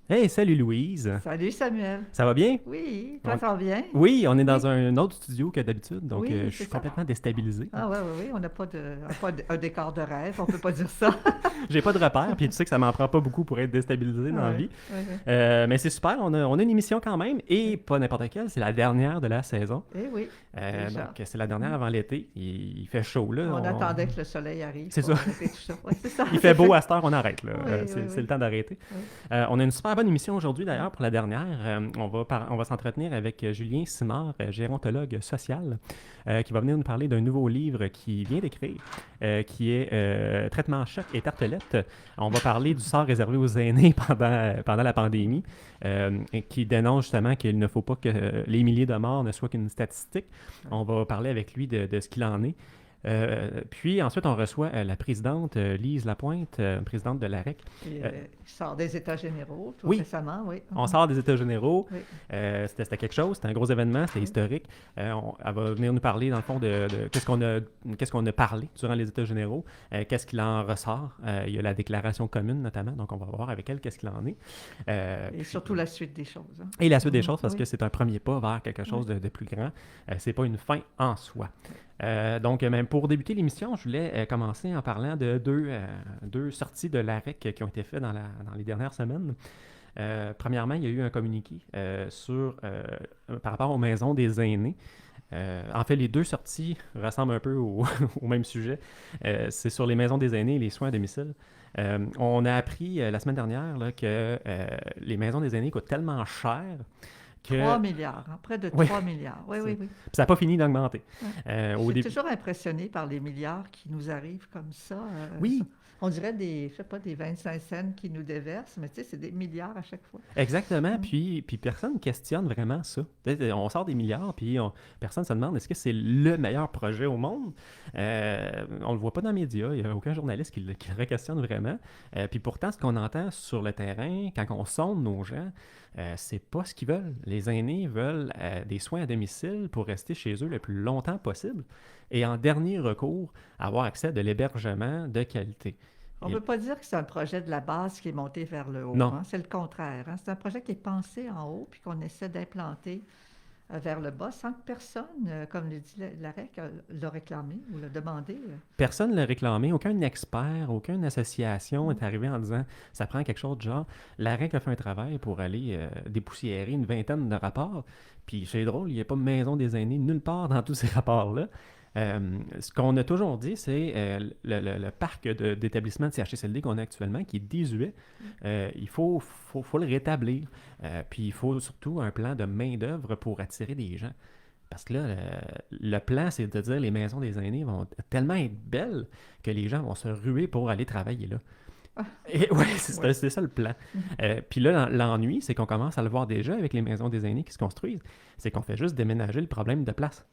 Hey, salut Louise. Salut Samuel. Ça va bien? Oui, toi On- ça va bien? Oui, on est dans Oui, un autre studio que d'habitude, donc oui, je c'est suis ça. complètement déstabilisé. Ah ouais, ouais, oui, on n'a pas un décor de rêve, on peut pas dire ça. J'ai pas de repère, puis tu sais que ça m'en prend pas beaucoup pour être déstabilisé dans Ah la ouais, vie. ouais, ouais, Mais c'est super, on a une émission quand même, et oui. pas n'importe quelle, c'est la dernière de la saison. Eh oui, déjà. Donc c'est la dernière Hmm. avant l'été. Il fait chaud là. On attendait que le soleil arrive C'est pour ça. arrêter tout ça. Oui, c'est ça, Il c'est fait beau fait. à cette heure, on arrête là. Oui, oui, C'est oui, le temps d'arrêter. oui, On a une super bonne émission aujourd'hui oui. d'ailleurs pour la dernière. On va s'entretenir avec Julien Simard, gérontologue social, qui va venir nous parler d'un nouveau livre qu'il vient d'écrire, qui est Traitement choc et tartelette. On va parler du sort réservé aux aînés pendant la pandémie, et qui dénonce justement qu'il ne faut pas que les milliers de morts ne soient qu'une statistique. Oui. On va parler avec lui de ce qu'il en est. Puis ensuite, on reçoit la présidente Lise Lapointe, présidente de l'AREC. Puis, Euh, il sort des États généraux tout oui, récemment, oui. on Mhm. sort des États généraux. Oui, C'était quelque chose, c'était un gros événement, c'était oui. historique. Elle va venir nous parler, dans le fond, de qu'est-ce qu'on a parlé durant les États généraux, qu'est-ce qu'il en ressort. Il y a la déclaration commune, notamment, donc on va voir avec elle qu'est-ce qu'il en est. Et Puis, surtout la suite des choses, hein. et la suite des Mhm. choses, parce que Oui, c'est un premier pas vers quelque oui, chose de plus grand. C'est pas une fin en soi. oui. Donc, même pour débuter l'émission, je voulais commencer en parlant de deux sorties de l'AREC qui ont été faites dans les dernières semaines. Premièrement, il y a eu un communiqué par rapport aux maisons des aînés. En fait, les deux sorties ressemblent un peu au même sujet. C'est sur les maisons des aînés et les soins à domicile. On a appris la semaine dernière là, que les maisons des aînés coûtent tellement cher que 3 milliards, hein, près de oui, 3 milliards. Oui, oui, oui. ça n'a pas fini d'augmenter. Ouais. Je Au suis début, toujours impressionnée par les milliards qui nous arrivent comme ça. oui, On dirait je sais pas, des 25 cents qui nous déversent, mais tu sais, c'est des milliards à chaque fois. exactement. Mm. Puis personne ne questionne vraiment ça. On sort des milliards, puis personne ne se demande est-ce que c'est le meilleur projet au monde. On ne le voit pas dans les médias. Il n'y a aucun journaliste qui le questionne vraiment. Puis pourtant, ce qu'on entend sur le terrain, quand on sonde nos gens, c'est pas ce qu'ils veulent. Les aînés veulent des soins à domicile pour rester chez eux le plus longtemps possible et en dernier recours, avoir accès à de l'hébergement de qualité. On ne Et- peut pas dire que c'est un projet de la base qui est monté vers le haut, non, hein. C'est le contraire, hein. C'est un projet qui est pensé en haut puis qu'on essaie d'implanter vers le bas sans que personne, comme le dit l'AREC, l'a réclamé ou l'a demandé. personne ne l'a réclamé, aucun expert, aucune association Mm. est arrivé en disant ça prend quelque chose de genre. La REC a fait un travail pour aller dépoussiérer une vingtaine de rapports. Puis c'est drôle, il n'y a pas de maison des aînés nulle part dans tous ces rapports-là. Ce qu'on a toujours dit, c'est le parc d'établissements de CHSLD qu'on a actuellement, qui est désuet. Il faut le rétablir. Puis il faut surtout un plan de main-d'œuvre pour attirer des gens. Parce que là, le plan, c'est de dire les maisons des aînés vont tellement être belles que les gens vont se ruer pour aller travailler là. Ah, Et ouais, oui. c'est ça le plan. Mhm. Puis là, l'ennui, c'est qu'on commence à le voir déjà avec les maisons des aînés qui se construisent. C'est qu'on fait juste déménager le problème de place.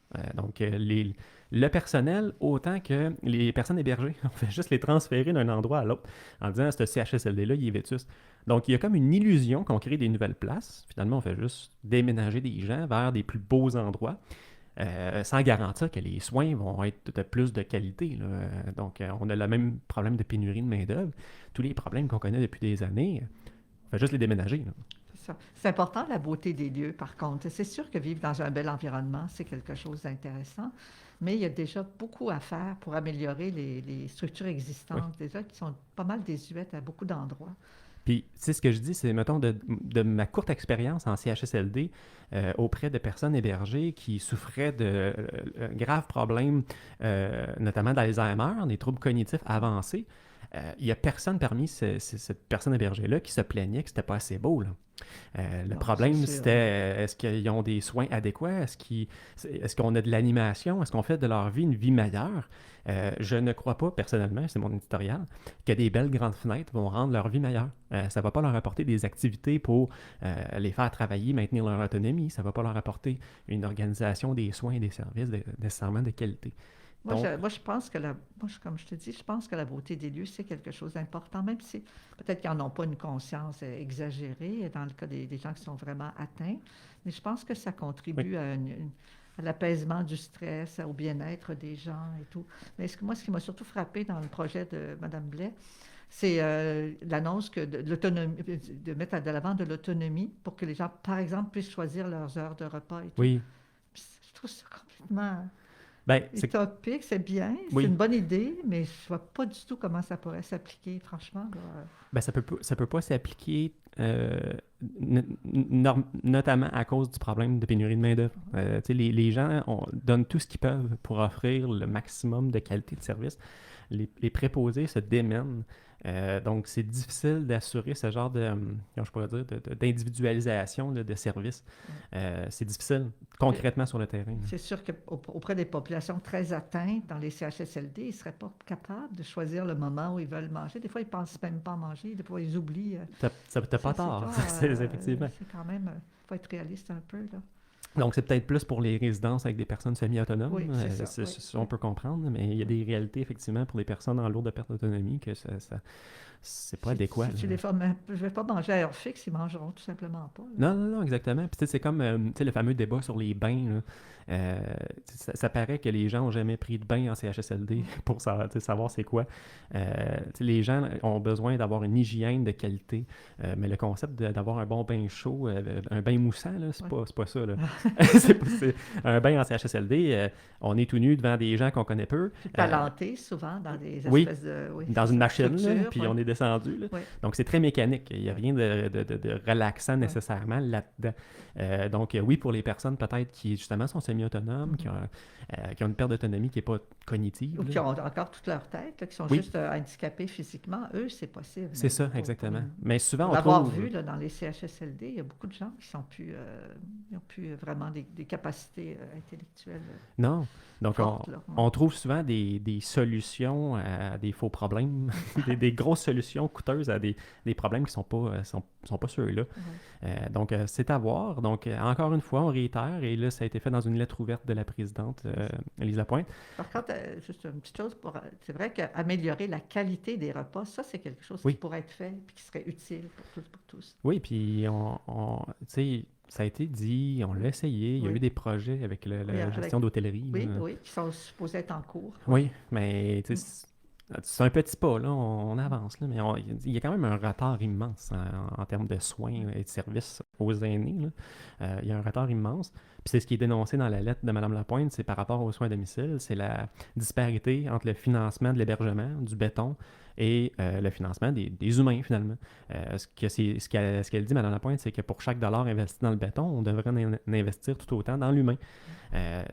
Le personnel, autant que les personnes hébergées, on fait juste les transférer d'un endroit à l'autre en disant, ce CHSLD-là, il est vétuste. Donc, il y a comme une illusion qu'on crée des nouvelles places. Finalement, on fait juste déménager des gens vers des plus beaux endroits. Sans garantir que les soins vont être de plus de qualité. Là. Donc, on a le même problème de pénurie de main-d'œuvre. Tous les problèmes qu'on connaît depuis des années, on fait juste les déménager. Là. C'est ça. C'est important la beauté des lieux, par contre. C'est sûr que vivre dans un bel environnement, c'est quelque chose d'intéressant, mais il y a déjà beaucoup à faire pour améliorer les structures Oui. existantes, déjà qui sont pas mal désuètes à beaucoup d'endroits. Puis, tu sais, ce que je dis, c'est, mettons, de ma courte expérience en CHSLD auprès de personnes hébergées qui souffraient de graves problèmes, notamment d'Alzheimer, des troubles cognitifs avancés. Il n'y a personne parmi cette personne hébergée-là qui se plaignait que c'était pas assez beau. Là. Le Non, c'est problème, sûr, c'était oui. est-ce qu'ils ont des soins adéquats? Est-ce qu'on a de l'animation? Est-ce qu'on fait de leur vie une vie meilleure? Je ne crois pas, personnellement, c'est mon éditorial, que des belles grandes fenêtres vont rendre leur vie meilleure. Ça ne va pas leur apporter des activités pour les faire travailler, maintenir leur autonomie. Ça ne va pas leur apporter une organisation des soins et des services nécessairement de qualité. Donc, Moi, je pense que comme je te dis, je pense que la beauté des lieux, c'est quelque chose d'important, même si peut-être qu'ils n'en ont pas une conscience exagérée dans le cas des gens qui sont vraiment atteints, mais je pense que ça oui, contribue à l'apaisement du stress, au bien-être des gens et tout. Mais moi, ce qui m'a surtout frappé dans le projet de Mme Blais, C'est l'annonce de l'autonomie, de mettre de l'avant de l'autonomie pour que les gens, par exemple, puissent choisir leurs heures de repas et tout. Oui. Je trouve ça complètement Ben, c'est... utopique, c'est bien, c'est Oui. une bonne idée, mais je vois pas du tout comment ça pourrait s'appliquer, franchement. Là. Ben, ça peut pas s'appliquer notamment à cause du problème de pénurie de main-d'œuvre. Tu sais, les gens donnent tout ce qu'ils peuvent pour offrir le maximum de qualité de service. Les préposés se démènent. Donc, c'est difficile d'assurer ce genre de, comment je pourrais dire, d'individualisation là, de services. C'est difficile Puis, concrètement sur le terrain. c'est sûr qu'auprès des populations très atteintes dans les CHSLD, ils ne seraient pas capables de choisir le moment où ils veulent manger. Des fois, ils ne pensent même pas à manger. Des fois, ils oublient. T'as pas tort, effectivement. C'est quand même... Il faut être réaliste un peu, là. Donc, c'est peut-être plus pour les résidences avec des personnes semi-autonomes. Oui, c'est ça. Oui, On peut comprendre, mais il y a des réalités, effectivement, pour les personnes en lourde perte d'autonomie que c'est pas adéquat. Si tu les formes, je ne vais pas manger à heure fixe, ils mangeront tout simplement pas. Là. Non, non, non, exactement. Puis, tu sais, c'est comme tu sais, le fameux débat sur les bains. Là. Ça paraît que les gens n'ont jamais pris de bain en CHSLD pour savoir c'est quoi. Les gens ont besoin d'avoir une hygiène de qualité, mais le concept d'avoir un bon bain chaud, un bain moussant, là, c'est pas ça. Là. Un bain en CHSLD, on est tout nu devant des gens qu'on connaît peu. Talenté, souvent, dans des Oui, espèces de... Oui, dans une machine, là, puis oui. on est descendu. Là. Oui. Donc, c'est très mécanique. Il n'y a rien de relaxant nécessairement là-dedans. Donc, oui, pour les personnes peut-être qui, justement, sont semi-autonomes, qui ont une perte d'autonomie qui n'est pas cognitive. Ou là. qui ont encore toute leur tête, là, qui sont Oui. juste handicapés physiquement, eux, c'est possible. C'est ça, exactement. Mais souvent, pour on l'avoir trouve... vu là, dans les CHSLD, il y a beaucoup de gens qui sont plus, ils n'ont plus vraiment des capacités intellectuelles Non. Donc, fortes. Là. on trouve souvent des solutions à des faux problèmes, des grosses solutions coûteuses à des problèmes qui sont pas ceux-là. Donc, c'est à voir. Donc, encore une fois, on réitère, et là, ça a été fait dans une lettre ouverte de la présidente, Lise Lapointe. Par contre, juste une petite chose, c'est vrai qu'améliorer la qualité des repas, ça, c'est quelque chose Oui. qui pourrait être fait et qui serait utile pour tous. Oui, puis tu sais, ça a été dit, on l'a essayé, il y a Oui. eu des projets avec la gestion d'hôtellerie. Oui, là. oui, qui sont supposés être en cours. Oui, mais tu sais, c'est un petit pas, là, on avance, là, mais il y a quand même un retard immense en termes de soins et de services aux aînés. Là. Il y a un retard immense. Puis c'est ce qui est dénoncé dans la lettre de Mme Lapointe, c'est par rapport aux soins à domicile, c'est la disparité entre le financement de l'hébergement, du béton, et le financement des humains, finalement. Ce qu'elle dit, Mme Lapointe, c'est que pour chaque dollar investi dans le béton, on devrait en investir tout autant dans l'humain.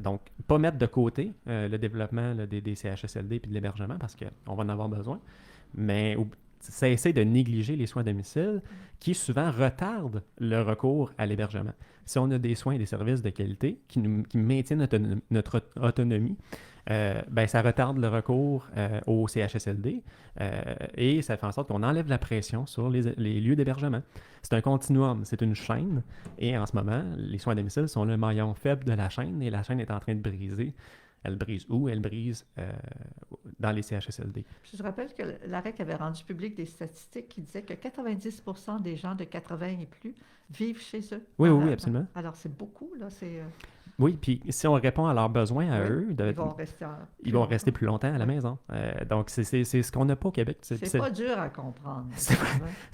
Donc, pas mettre de côté le développement là, des CHSLD et de l'hébergement parce qu'on va en avoir besoin, mais cesser de négliger les soins à domicile qui souvent retardent le recours à l'hébergement. Si on a des soins et des services de qualité qui maintiennent notre autonomie, ben, ça retarde le recours au CHSLD et ça fait en sorte qu'on enlève la pression sur les lieux d'hébergement. C'est un continuum, c'est une chaîne et en ce moment, les soins à domicile sont le maillon faible de la chaîne et la chaîne est en train de briser. Elle brise où? Elle brise dans les CHSLD. Je rappelle que l'AREC avait rendu public des statistiques qui disaient que 90% des gens de 80 et plus vivent chez eux. Oui, absolument. Alors, c'est beaucoup, là. Oui, puis si on répond à leurs besoins à eux, ils vont rester plus longtemps à la maison. Donc, c'est ce qu'on n'a pas au Québec. C'est pas dur à comprendre. C'est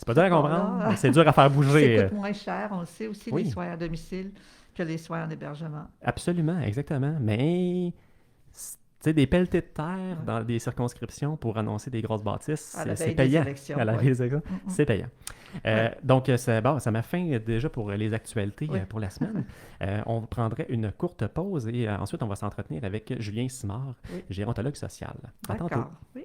pas dur à comprendre, mais c'est dur à faire bouger. Ça coûte moins cher, on le sait aussi, les soins à domicile que les soins en hébergement. Absolument, exactement. Mais... Tu sais, des pelletés de terre dans des circonscriptions pour annoncer des grosses bâtisses, c'est payant. À la veille des élections, c'est payant. Donc, ça m'a fin déjà pour les actualités pour la semaine. On prendrait une courte pause et ensuite, on va s'entretenir avec Julien Simard, gérontologue social. À tantôt. Oui.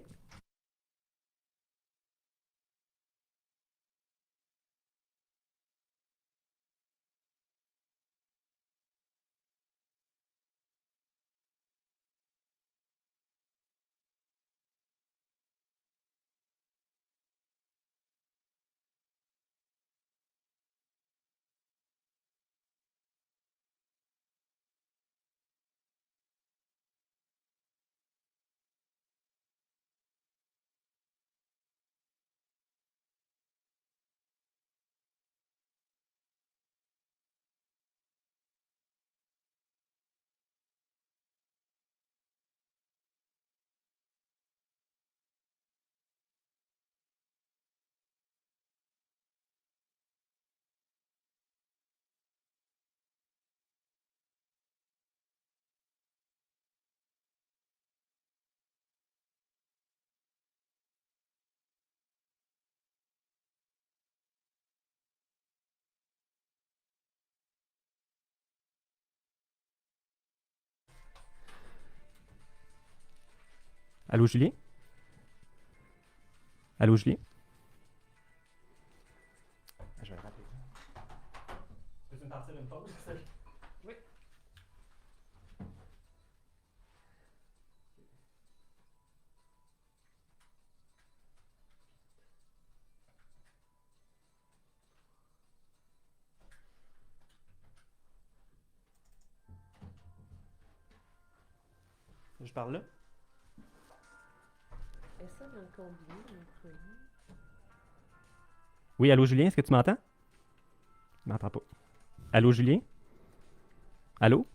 Allô, Julien? Allô, Julien? Je vais rappeler. Peux-tu me partir une pause? Oui. Je parle là? Et ça dans combien l'employé? Oui, allô, Julien, est-ce que tu m'entends? Je m'entends pas. Allô, Julien? Allô?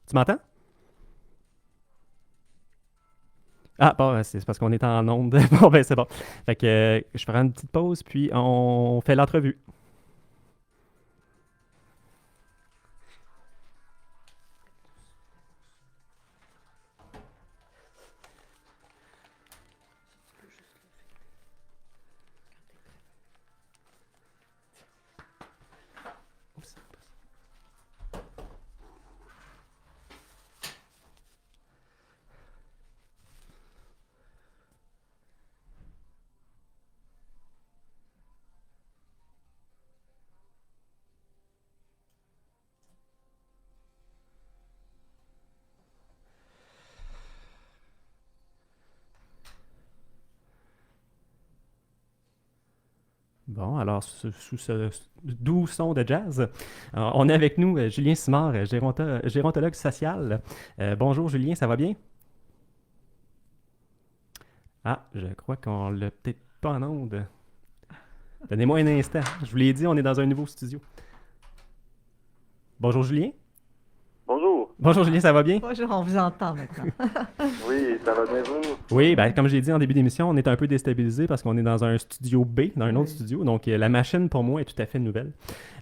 Tu m'entends? Ah, bon, c'est parce qu'on est en onde. Bon, ben c'est bon. Fait que je ferai une petite pause, puis on fait l'entrevue. Tu peux juste le faire quand t'es prêt. Oups. Bon, alors, sous ce doux son de jazz, on est avec nous Julien Simard, gérontologue social. Bonjour Julien, ça va bien? Ah, je crois qu'on l'a peut-être pas en onde. Donnez-moi un instant. Je vous l'ai dit, on est dans un nouveau studio. Bonjour Julien. Bonjour. Bonjour Julien, ça va bien? Bonjour, on vous entend maintenant. Oui, ça va bien vous? Oui, ben, comme je l'ai dit en début d'émission, on est un peu déstabilisé parce qu'on est dans un studio B, dans un autre Oui. studio. Donc, la machine, pour moi, est tout à fait nouvelle.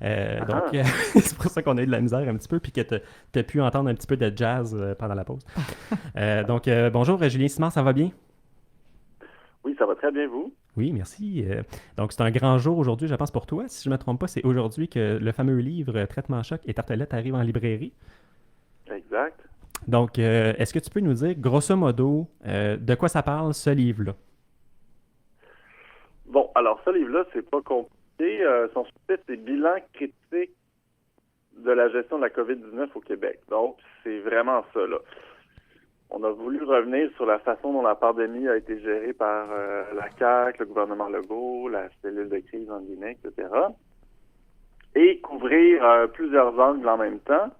Donc, Ah. c'est pour ça qu'on a eu de la misère un petit peu, puis que tu as pu entendre un petit peu de jazz pendant la pause. Donc, bonjour Julien Simard, ça va bien? Oui, ça va très bien vous? Oui, merci. Donc, c'est un grand jour aujourd'hui, je pense, pour toi. Si je ne me trompe pas, c'est aujourd'hui que le fameux livre Traitement choc et tartelette arrive en librairie. Exact. Donc, est-ce que tu peux nous dire, grosso modo, de quoi ça parle, ce livre-là? Bon, alors ce livre-là, c'est pas compliqué. Son sous-titre, c'est Bilan critique de la gestion de la COVID-19 au Québec. Donc, c'est vraiment ça, là. On a voulu revenir sur la façon dont la pandémie a été gérée par la CAQ, le gouvernement Legault, la cellule de crise en Guinée, etc. Et couvrir plusieurs angles en même temps.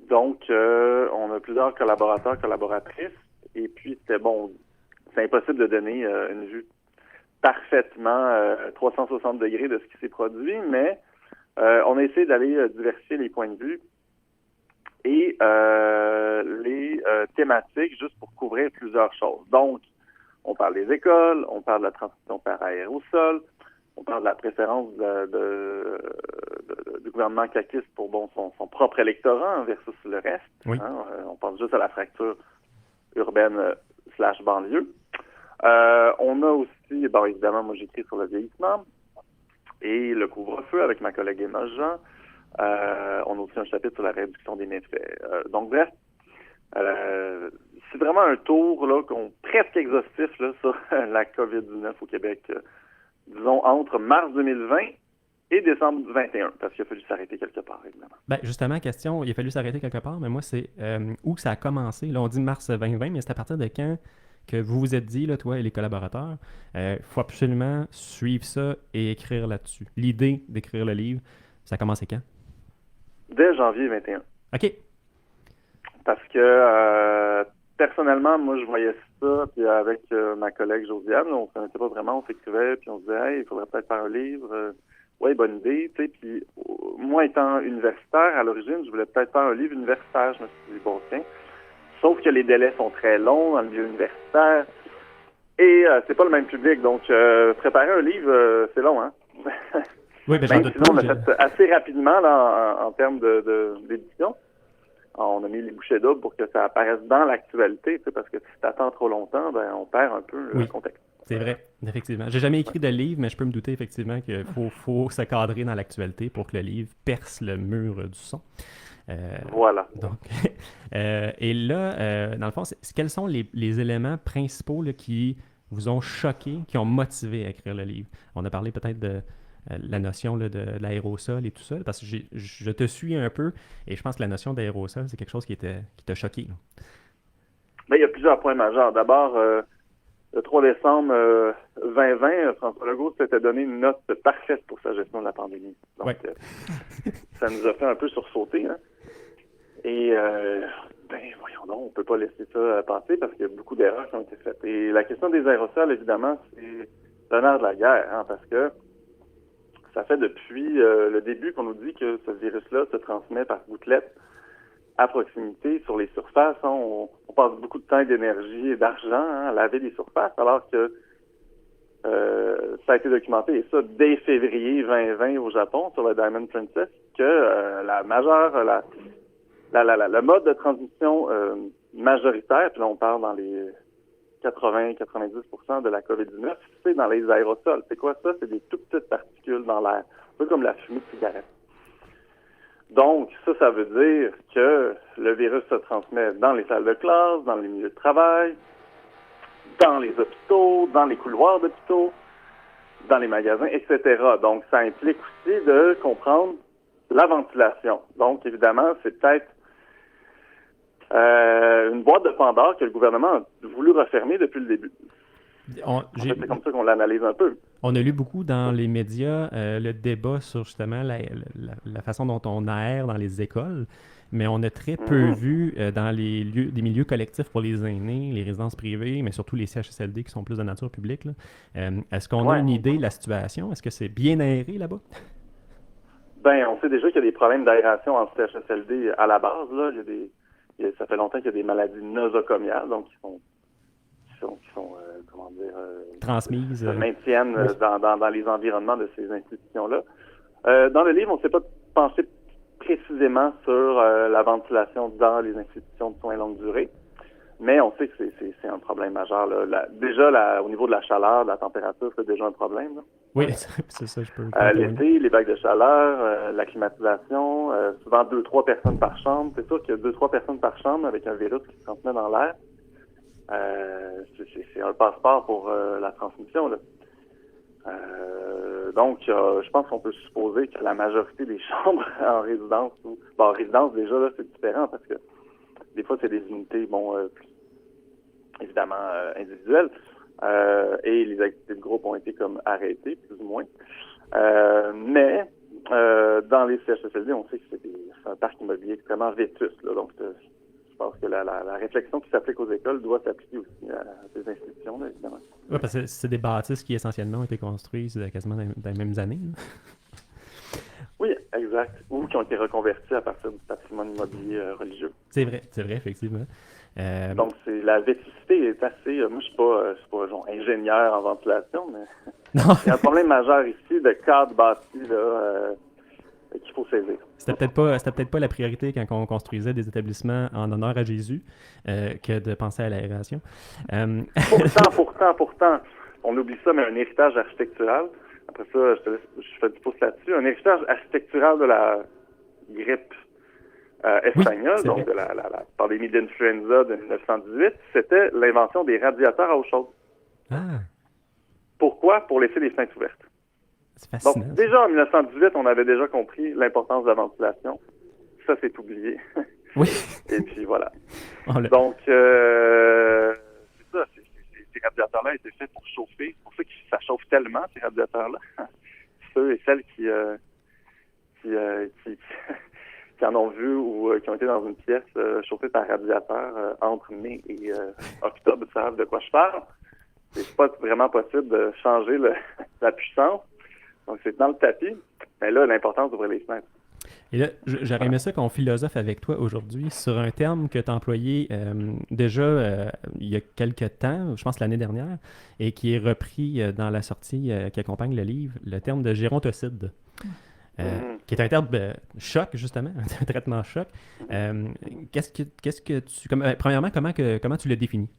Donc, on a plusieurs collaborateurs, collaboratrices. Et puis, c'était bon, c'est impossible de donner une vue parfaitement 360 degrés de ce qui s'est produit, mais on a essayé d'aller diversifier les points de vue et les thématiques juste pour couvrir plusieurs choses. Donc, on parle des écoles, on parle de la transmission par aérosol, on parle de la préférence du gouvernement caquiste pour son propre électorat versus le reste. Oui. Hein, on pense juste à la fracture urbaine / banlieue. On a aussi, bon, évidemment, moi j'écris sur le vieillissement et le couvre-feu avec ma collègue Emma Jean. On a aussi un chapitre sur la réduction des méfaits. Donc bref, c'est vraiment un tour là, presque exhaustif là, sur la COVID-19 au Québec, disons entre mars 2020 et décembre 2021, parce qu'il a fallu s'arrêter quelque part, évidemment. Ben, justement, question, il a fallu s'arrêter quelque part, mais moi, c'est où ça a commencé. Là, on dit mars 2020, mais c'est à partir de quand que vous vous êtes dit, là, toi et les collaborateurs, faut absolument suivre ça et écrire là-dessus. L'idée d'écrire le livre, ça a commencé quand? Dès janvier 21. OK. Parce que personnellement, moi, je voyais ça, puis avec ma collègue Josiane, on ne se connaissait pas vraiment, on s'écrivait, puis on se disait, hey, il faudrait peut-être faire un livre. Ouais, bonne idée, tu sais. Puis moi, étant universitaire, à l'origine, je voulais peut-être faire un livre universitaire. Je me suis dit, bon, tiens. Sauf que les délais sont très longs dans le milieu universitaire. Et c'est pas le même public. Donc, préparer un livre, c'est long, hein? Oui, ben j'en doute sinon, on pas. l'a fait assez rapidement là, en termes d'édition. On a mis les bouchées doubles pour que ça apparaisse dans l'actualité, tu sais, parce que si tu attends trop longtemps, ben on perd un peu le contexte. C'est vrai, effectivement. J'ai jamais écrit de livre, mais je peux me douter effectivement qu'il faut se cadrer dans l'actualité pour que le livre perce le mur du son. Voilà. Donc, et là, dans le fond, quels sont les éléments principaux là, qui vous ont choqué, qui ont motivé à écrire le livre? On a parlé peut-être de la notion là, de l'aérosol et tout ça, parce que je te suis un peu, et je pense que la notion d'aérosol, c'est quelque chose qui t'a choqué. Là. Mais il y a plusieurs points majeurs. D'abord, le 3 décembre 2020, François Legault s'était donné une note parfaite pour sa gestion de la pandémie. Donc, Ouais. ça nous a fait un peu sursauter. Hein? Et, voyons donc, on peut pas laisser ça passer parce qu'il y a beaucoup d'erreurs qui ont été faites. Et la question des aérosols, évidemment, c'est le nerf de la guerre, hein, parce que ça fait depuis le début qu'on nous dit que ce virus-là se transmet par gouttelettes à proximité sur les surfaces. Hein. On passe beaucoup de temps et d'énergie et d'argent à laver les surfaces, alors que ça a été documenté, et ça dès février 2020 au Japon, sur le Diamond Princess, que le mode de transmission majoritaire, puis là on parle dans les 80-90% de la COVID-19, c'est dans les aérosols. C'est quoi ça? C'est des tout petites particules dans l'air, un peu comme la fumée de cigarette. Donc, ça veut dire que le virus se transmet dans les salles de classe, dans les milieux de travail, dans les hôpitaux, dans les couloirs d'hôpitaux, dans les magasins, etc. Donc, ça implique aussi de comprendre la ventilation. Donc, évidemment, c'est peut-être une boîte de Pandore que le gouvernement a voulu refermer depuis le début. C'est comme ça qu'on l'analyse un peu. On a lu beaucoup dans les médias le débat sur justement la façon dont on aère dans les écoles, mais on a très peu vu dans des milieux collectifs pour les aînés, les résidences privées, mais surtout les CHSLD qui sont plus de nature publique. Là. Est-ce qu'on a une idée de la situation? Est-ce que c'est bien aéré là-bas? Ben, on sait déjà qu'il y a des problèmes d'aération en CHSLD à la base. Là. Ça fait longtemps qu'il y a des maladies nosocomiales, donc qui sont comment dire, transmises, se maintiennent dans les environnements de ces institutions-là. Dans le livre, on ne s'est pas pensé précisément sur la ventilation dans les institutions de soins longue durée, mais on sait que c'est un problème majeur. Là. Déjà, au niveau de la chaleur, de la température, c'est déjà un problème. Là. Oui, c'est ça, je peux. L'été, les vagues de chaleur, la climatisation, souvent 2-3 personnes par chambre. C'est sûr qu'il y a 2-3 personnes par chambre avec un virus qui se transmet dans l'air. C'est un passeport pour la transmission. Là. Donc, je pense qu'on peut supposer que la majorité des chambres en résidence, en résidence déjà, là, c'est différent parce que des fois, c'est des unités, plus évidemment individuelles, et les activités de groupe ont été comme arrêtées, plus ou moins. Mais dans les CHSLD, on sait que c'est un parc immobilier extrêmement vétuste. Là, donc, je pense que la réflexion qui s'applique aux écoles doit s'appliquer aussi à ces institutions, là, évidemment. Oui, parce que c'est des bâtisses qui essentiellement ont été construites quasiment dans les mêmes années. Là. Oui, exact. Ou qui ont été reconvertis à partir du patrimoine immobilier religieux. C'est vrai, effectivement. Donc, la vétusté est assez... moi, je suis pas genre ingénieur en ventilation, mais non. Il y a un problème majeur ici de cadre bâti là, qu'il faut saisir. C'était peut-être pas la priorité quand on construisait des établissements en honneur à Jésus que de penser à l'aération. Pourtant, on oublie ça, mais un héritage architectural. Après ça, je fais du pouce là-dessus. Un héritage architectural de la grippe espagnole, oui, donc de la pandémie d'influenza de 1918, c'était l'invention des radiateurs à eau chaude. Ah. Pourquoi? Pour laisser les fenêtres ouvertes. C'est fascinant. Donc, déjà en 1918, on avait déjà compris l'importance de la ventilation. Ça, c'est oublié. Oui. Et puis, voilà. Donc, c'est ça. Ces radiateurs-là étaient faits pour chauffer. C'est pour ça que ça chauffe tellement, ces radiateurs-là. Ceux et celles qui en ont vu ou qui ont été dans une pièce chauffée par radiateur entre mai et octobre savent de quoi je parle. C'est pas vraiment possible de changer la puissance. Donc, c'est dans le tapis. Mais là, l'importance d'ouvrir les fenêtres. Et là, j'aurais aimé ça qu'on philosophe avec toi aujourd'hui sur un terme que tu as employé déjà il y a quelques temps, je pense l'année dernière, et qui est repris dans la sortie qui accompagne le livre, le terme de gérontocide. Qui est un terme choc, justement, un traitement choc. Qu'est-ce que tu... premièrement, comment tu le définis?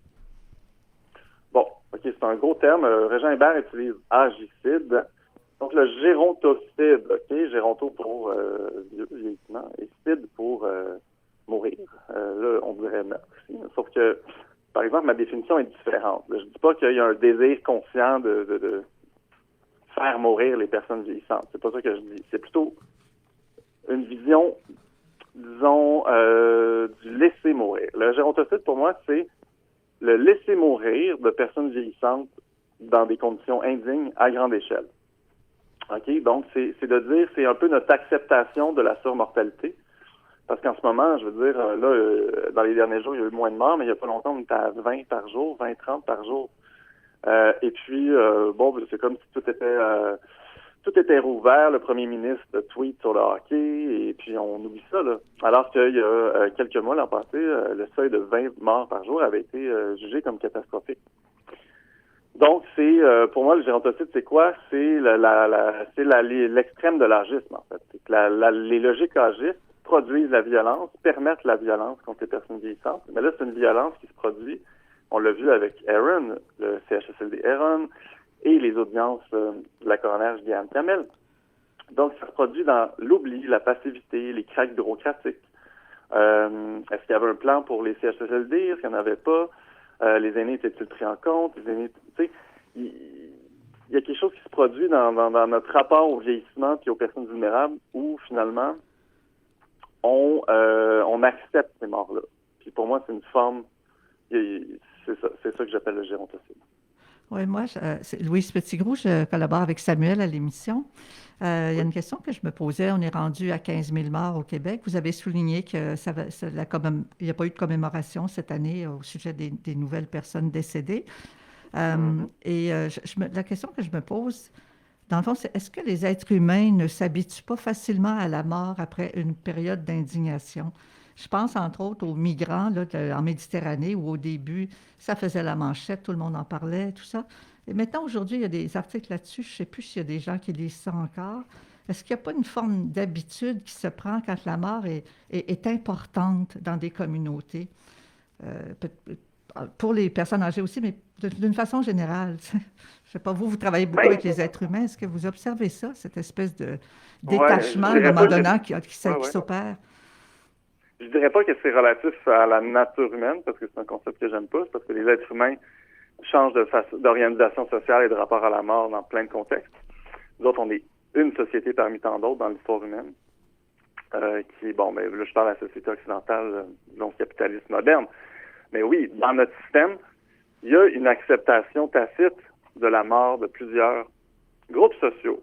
Bon, OK, c'est un gros terme. Régent Hébert utilise agicide. Donc, le gérontocide, OK, géronto pour vieillissement et cide pour mourir. Là, on dirait meurtre aussi. Sauf que, par exemple, ma définition est différente. Je dis pas qu'il y a un désir conscient de faire mourir les personnes vieillissantes. C'est pas ça que je dis. C'est plutôt une vision, disons, du laisser mourir. Le gérontocide, pour moi, c'est le laisser mourir de personnes vieillissantes dans des conditions indignes à grande échelle. OK? Donc, c'est de dire, c'est un peu notre acceptation de la surmortalité. Parce qu'en ce moment, je veux dire, là, dans les derniers jours, il y a eu moins de morts, mais il n'y a pas longtemps, on était à 20 par jour, 20, 30 par jour. Et puis, bon, c'est comme si tout était rouvert. Le premier ministre tweet sur le hockey, et puis on oublie ça, là. Alors qu'il y a quelques mois, l'an passé, le seuil de 20 morts par jour avait été jugé comme catastrophique. Donc, c'est pour moi, le gérontocide, c'est quoi? C'est l'extrême de l'agisme, en fait. C'est que les logiques agistes produisent la violence, permettent la violence contre les personnes vieillissantes. Mais là, c'est une violence qui se produit. On l'a vu avec Aaron, le CHSLD Aaron, et les audiences de la coroner Diane Kamel. Donc, ça se produit dans l'oubli, la passivité, les cracks bureaucratiques. Est-ce qu'il y avait un plan pour les CHSLD? Est-ce qu'il n'y en avait pas? Les aînés étaient-ils pris en compte? Les aînés, tu sais, il y a quelque chose qui se produit dans notre rapport au vieillissement et aux personnes vulnérables où, finalement, on accepte ces morts-là. Puis pour moi, c'est une forme, c'est ça que j'appelle le gérontocide. Oui, moi, c'est Louise Petitgrou, je collabore avec Samuel à l'émission. Il y a une question que je me posais. On est rendu à 15 000 morts au Québec. Vous avez souligné qu'il n'y a pas eu de commémoration cette année au sujet des nouvelles personnes décédées. Et la question que je me pose, dans le fond, c'est est-ce que les êtres humains ne s'habituent pas facilement à la mort après une période d'indignation? Je pense entre autres aux migrants là, en Méditerranée où au début, ça faisait la manchette, tout le monde en parlait, tout ça. Et maintenant, aujourd'hui, il y a des articles là-dessus. Je ne sais plus s'il y a des gens qui lisent ça encore. Est-ce qu'il n'y a pas une forme d'habitude qui se prend quand la mort est importante dans des communautés? Pour les personnes âgées aussi, mais d'une façon générale. Je ne sais pas, vous travaillez beaucoup avec les êtres humains. Est-ce que vous observez ça, cette espèce de détachement à un moment donné qui s'opère? Je dirais pas que c'est relatif à la nature humaine, parce que c'est un concept que j'aime pas, c'est parce que les êtres humains changent d'organisation sociale et de rapport à la mort dans plein de contextes. Nous autres, on est une société parmi tant d'autres dans l'histoire humaine, là, je parle de la société occidentale, donc capitaliste moderne. Mais oui, dans notre système, il y a une acceptation tacite de la mort de plusieurs groupes sociaux.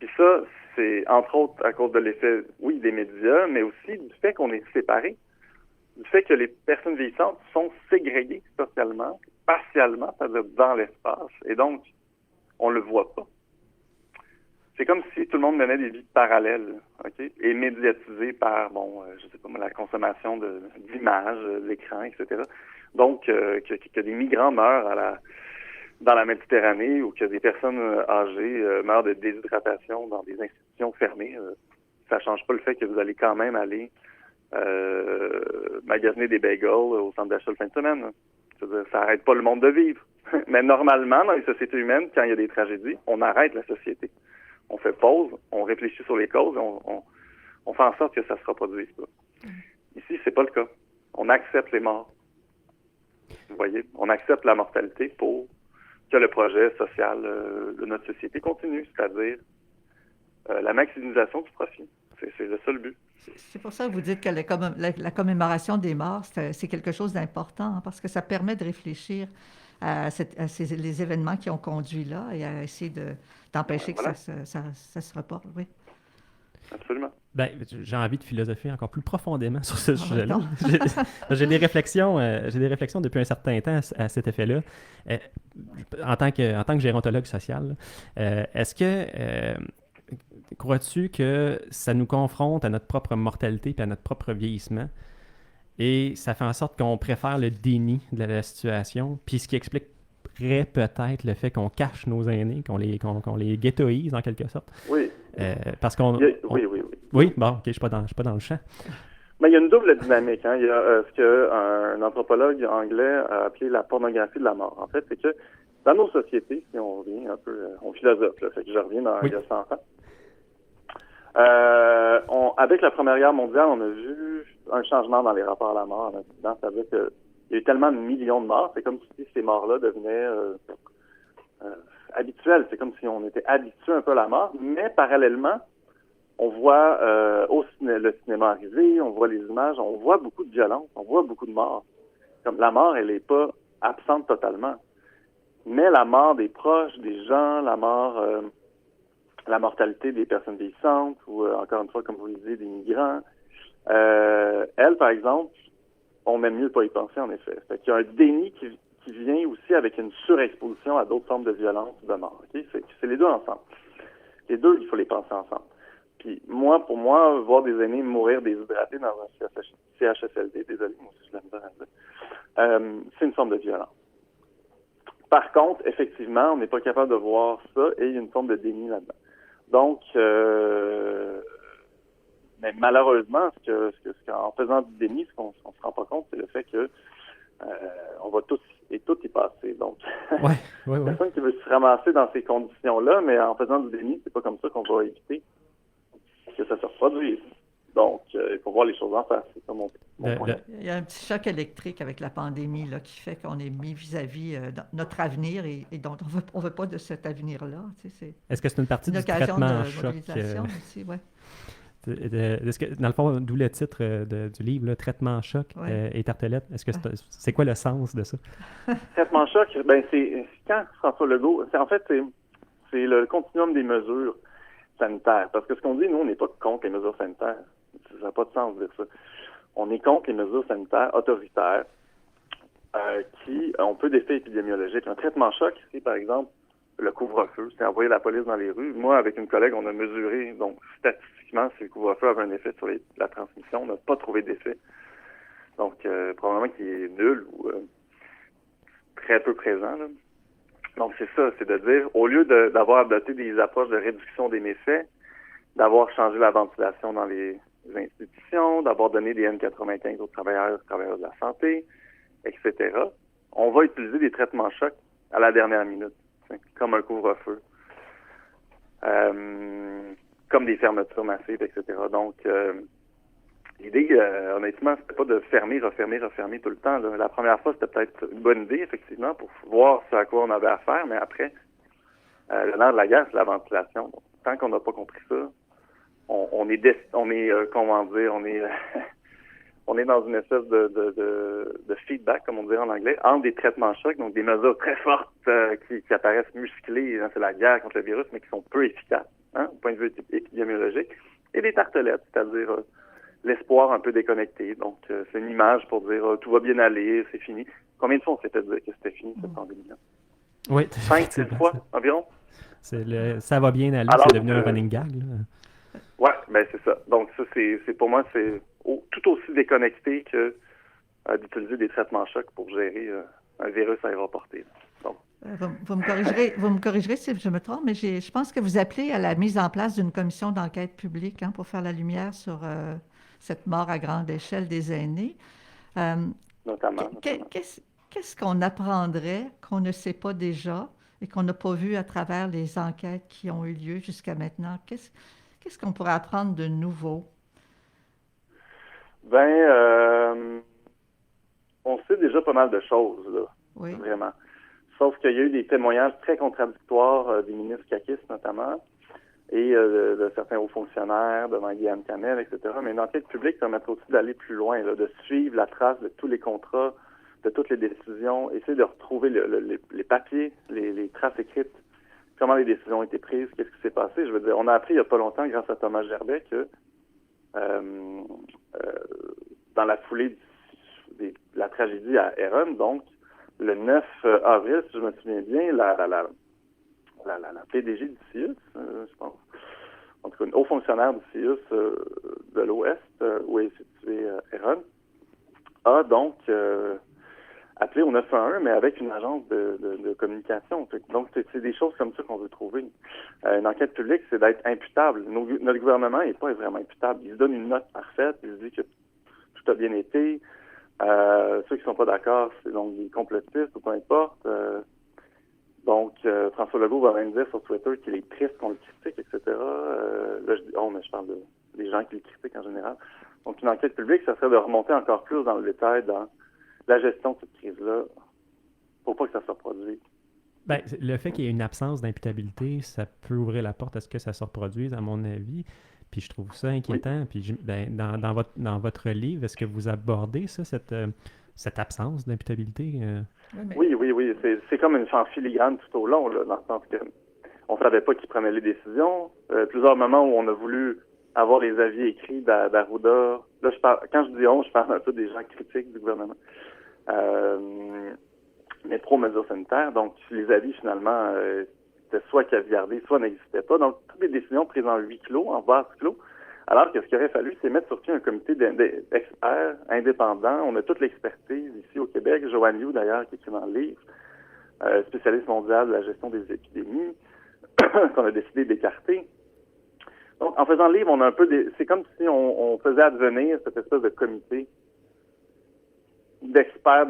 Puis ça, c'est entre autres à cause de l'effet, oui, des médias, mais aussi du fait qu'on est séparés, du fait que les personnes vieillissantes sont ségrégées socialement, spatialement, c'est-à-dire dans l'espace, et donc, on le voit pas. C'est comme si tout le monde menait des vies parallèles, OK, et médiatisées par, je sais pas moi, la consommation d'images, d'écrans, etc. Donc, que des migrants meurent dans la Méditerranée ou que des personnes âgées meurent de déshydratation dans des institutions fermées, ça change pas le fait que vous allez quand même aller magasiner des bagels au centre d'achat le fin de semaine. C'est-à-dire, ça arrête pas le monde de vivre. Mais normalement, dans les sociétés humaines, quand il y a des tragédies, on arrête la société. On fait pause, on réfléchit sur les causes, on fait en sorte que ça se reproduise pas. Ici, c'est pas le cas. On accepte les morts. Vous voyez, on accepte la mortalité pour que le projet social de notre société continue, c'est-à-dire la maximisation du profit. C'est le seul but. C'est pour ça que vous dites que la commémoration des morts, c'est quelque chose d'important, parce que ça permet de réfléchir à les événements qui ont conduit là et à essayer d'empêcher que ça se reporte. Oui. Absolument. Ben, j'ai envie de philosopher encore plus profondément sur ce sujet-là. J'ai des réflexions depuis un certain temps à cet effet-là. En tant que gérontologue social, est-ce que crois-tu que ça nous confronte à notre propre mortalité et à notre propre vieillissement? Et ça fait en sorte qu'on préfère le déni de la situation, puis ce qui expliquerait peut-être le fait qu'on cache nos aînés, qu'on les ghettoise en quelque sorte. Oui. Parce qu'on... Oui. Oui, bon, ok, je suis pas dans le champ. Mais il y a une double dynamique. Il y a ce qu'un anthropologue anglais a appelé la pornographie de la mort. En fait, c'est que dans nos sociétés, si on revient un peu, on philosophe, là, fait que je reviens dans il y a 100 ans. Avec la Première Guerre mondiale, on a vu un changement dans les rapports à la mort en Occident. C'est-à-dire qu'il y a eu tellement de millions de morts, c'est comme si ces morts-là devenaient habituelles. C'est comme si on était habitué un peu à la mort, mais parallèlement, on voit le cinéma arriver, on voit les images, on voit beaucoup de violence, on voit beaucoup de morts. Comme la mort, elle n'est pas absente totalement. Mais la mort des proches, des gens, la mortalité des personnes vieillissantes, ou encore une fois, comme vous le disiez, des migrants, elle, par exemple, on m'aime mieux pas y penser, en effet. Fait qu'il y a un déni qui vient aussi avec une surexposition à d'autres formes de violence ou de mort. Okay? C'est les deux ensemble. Les deux, il faut les penser ensemble. Puis pour moi, voir des aînés mourir déshydratés dans un CHSLD, désolé, moi aussi je l'aime bien, c'est une forme de violence. Par contre, effectivement, on n'est pas capable de voir ça et il y a une forme de déni là-dedans. Donc, mais malheureusement, en faisant du déni, ce qu'on ne se rend pas compte, c'est le fait que on va tous et toutes y passer. Donc, personne qui veut se ramasser dans ces conditions-là, mais en faisant du déni, c'est pas comme ça qu'on va éviter que ça se reproduise. Donc, il faut voir les choses en face. C'est ça mon point. Il y a un petit choc électrique avec la pandémie là, qui fait qu'on est mis vis-à-vis notre avenir et donc on veut pas de cet avenir-là. Tu sais, Est-ce que c'est une partie du traitement choc? Aussi, ouais. Est-ce que, dans le fond, d'où le titre du livre, là, Traitement choc et tartelette, est-ce que c'est quoi le sens de ça? Traitement choc, c'est quand François Legault, c'est le continuum des mesures sanitaires. Parce que ce qu'on dit, nous, on n'est pas contre les mesures sanitaires. Ça n'a pas de sens de dire ça. On est contre les mesures sanitaires autoritaires qui ont peu d'effets épidémiologiques. Un traitement choc, c'est par exemple le couvre-feu, c'est envoyer la police dans les rues. Moi, avec une collègue, on a mesuré, donc statistiquement, si le couvre-feu avait un effet sur la transmission, on n'a pas trouvé d'effet. Donc, probablement qu'il est nul ou très peu présent. Là. Donc, c'est ça, c'est de dire, au lieu d'avoir adopté des approches de réduction des méfaits, d'avoir changé la ventilation dans les institutions, d'avoir donné des N95 aux travailleurs de la santé, etc., on va utiliser des traitements chocs à la dernière minute, comme un couvre-feu, comme des fermetures massives, etc. Donc, l'idée, honnêtement, c'était pas de fermer, refermer tout le temps. Là. La première fois, c'était peut-être une bonne idée, effectivement, pour voir ce à quoi on avait affaire, mais après, le nerf de la guerre, c'est la ventilation. Donc, tant qu'on n'a pas compris ça, on est dans une espèce de feedback, comme on dirait en anglais, entre des traitements chocs, donc des mesures très fortes qui apparaissent musclées, hein, c'est la guerre contre le virus, mais qui sont peu efficaces, hein, au point de vue épidémiologique, et des tartelettes, c'est-à-dire l'espoir un peu déconnecté. Donc, c'est une image pour dire tout va bien aller, c'est fini. Combien de fois on s'est fait dire que c'était fini cette pandémie-là? Oui, 5-6 fois environ. Ça va bien aller, c'est devenu un running gag. Là. Ouais, c'est ça. Donc ça, c'est pour moi, c'est tout aussi déconnecté que d'utiliser des traitements chocs pour gérer un virus aéroporté. Donc. Vous me corrigerez si je me trompe, mais je pense que vous appelez à la mise en place d'une commission d'enquête publique pour faire la lumière sur cette mort à grande échelle des aînés. Notamment. Qu'est-ce qu'on apprendrait qu'on ne sait pas déjà et qu'on n'a pas vu à travers les enquêtes qui ont eu lieu jusqu'à maintenant? Qu'est-ce qu'on pourrait apprendre de nouveau? On sait déjà pas mal de choses, là. Oui. Vraiment. Sauf qu'il y a eu des témoignages très contradictoires des ministres caquistes, notamment, et de certains hauts fonctionnaires, de Guillaume Camel, etc. Mais une enquête publique permettrait aussi d'aller plus loin, là, de suivre la trace de tous les contrats, de toutes les décisions, essayer de retrouver les papiers, les traces écrites, comment les décisions ont été prises, qu'est-ce qui s'est passé. Je veux dire, on a appris il n'y a pas longtemps, grâce à Thomas Gerbet, que dans la foulée de la tragédie à Héron, donc, le 9 avril, si je me souviens bien, la PDG du CIUS, je pense, en tout cas, un haut fonctionnaire du CIUS de l'Ouest, où est situé Héron, a donc appelé au 911, mais avec une agence de communication. Donc, c'est des choses comme ça qu'on veut trouver. Une enquête publique, c'est d'être imputable. Notre gouvernement n'est pas vraiment imputable. Il se donne une note parfaite, il se dit que tout a bien été. Ceux qui ne sont pas d'accord, c'est donc des complotistes ou peu importe. Donc, François Legault va même dire sur Twitter qu'il est triste qu'on le critique, etc. Là, je dis « oh », mais je parle des gens qui le critiquent en général. Donc, une enquête publique, ça serait de remonter encore plus dans le détail dans la gestion de cette crise-là pour pas que ça se reproduise. Ben, le fait qu'il y ait une absence d'imputabilité, ça peut ouvrir la porte à ce que ça se reproduise, à mon avis. Puis je trouve ça inquiétant. Puis dans votre livre, est-ce que vous abordez ça, cette absence d'imputabilité? Oui. C'est comme une en filigrane tout au long, là, dans le sens que on savait pas qui prenait les décisions. Plusieurs moments où on a voulu avoir les avis écrits d'Arruda. Là, quand je dis on, je parle un peu des gens critiques du gouvernement. Mais pro-mesures sanitaires. Donc, les avis, finalement, c'était soit caviardés, soit n'existaient pas. Donc, toutes les décisions prises en huis clos, en vase clos. Alors que ce qu'il aurait fallu, c'est mettre sur pied un comité d'experts indépendants. On a toute l'expertise ici au Québec. Joanne Liu, d'ailleurs, qui écrit dans le livre, spécialiste mondial de la gestion des épidémies, qu'on a décidé d'écarter. Donc, en faisant le livre, on a un peu c'est comme si on faisait advenir cette espèce de comité d'experts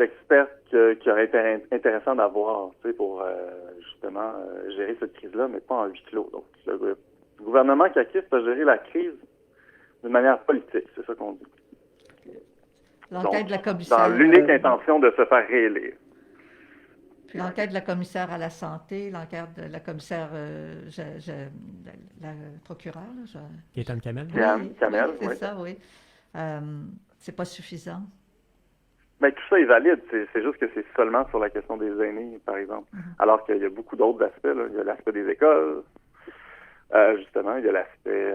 qui aurait été intéressant d'avoir, tu sais, pour justement gérer cette crise-là, mais pas en huis clos. Donc, le gouvernement caquiste a géré la crise d'une manière politique, c'est ça qu'on dit. L'enquête de la commissaire... Dans l'unique intention de se faire réélire. Puis l'enquête de la commissaire à la santé, l'enquête de la commissaire, la procureure, là, Gaétane Camel? Camel, c'est oui. ça, oui. C'est pas suffisant. Mais tout ça est valide. C'est juste que c'est seulement sur la question des aînés, par exemple. Alors qu'il y a beaucoup d'autres aspects. Là. Il y a l'aspect des écoles, justement. Il y a l'aspect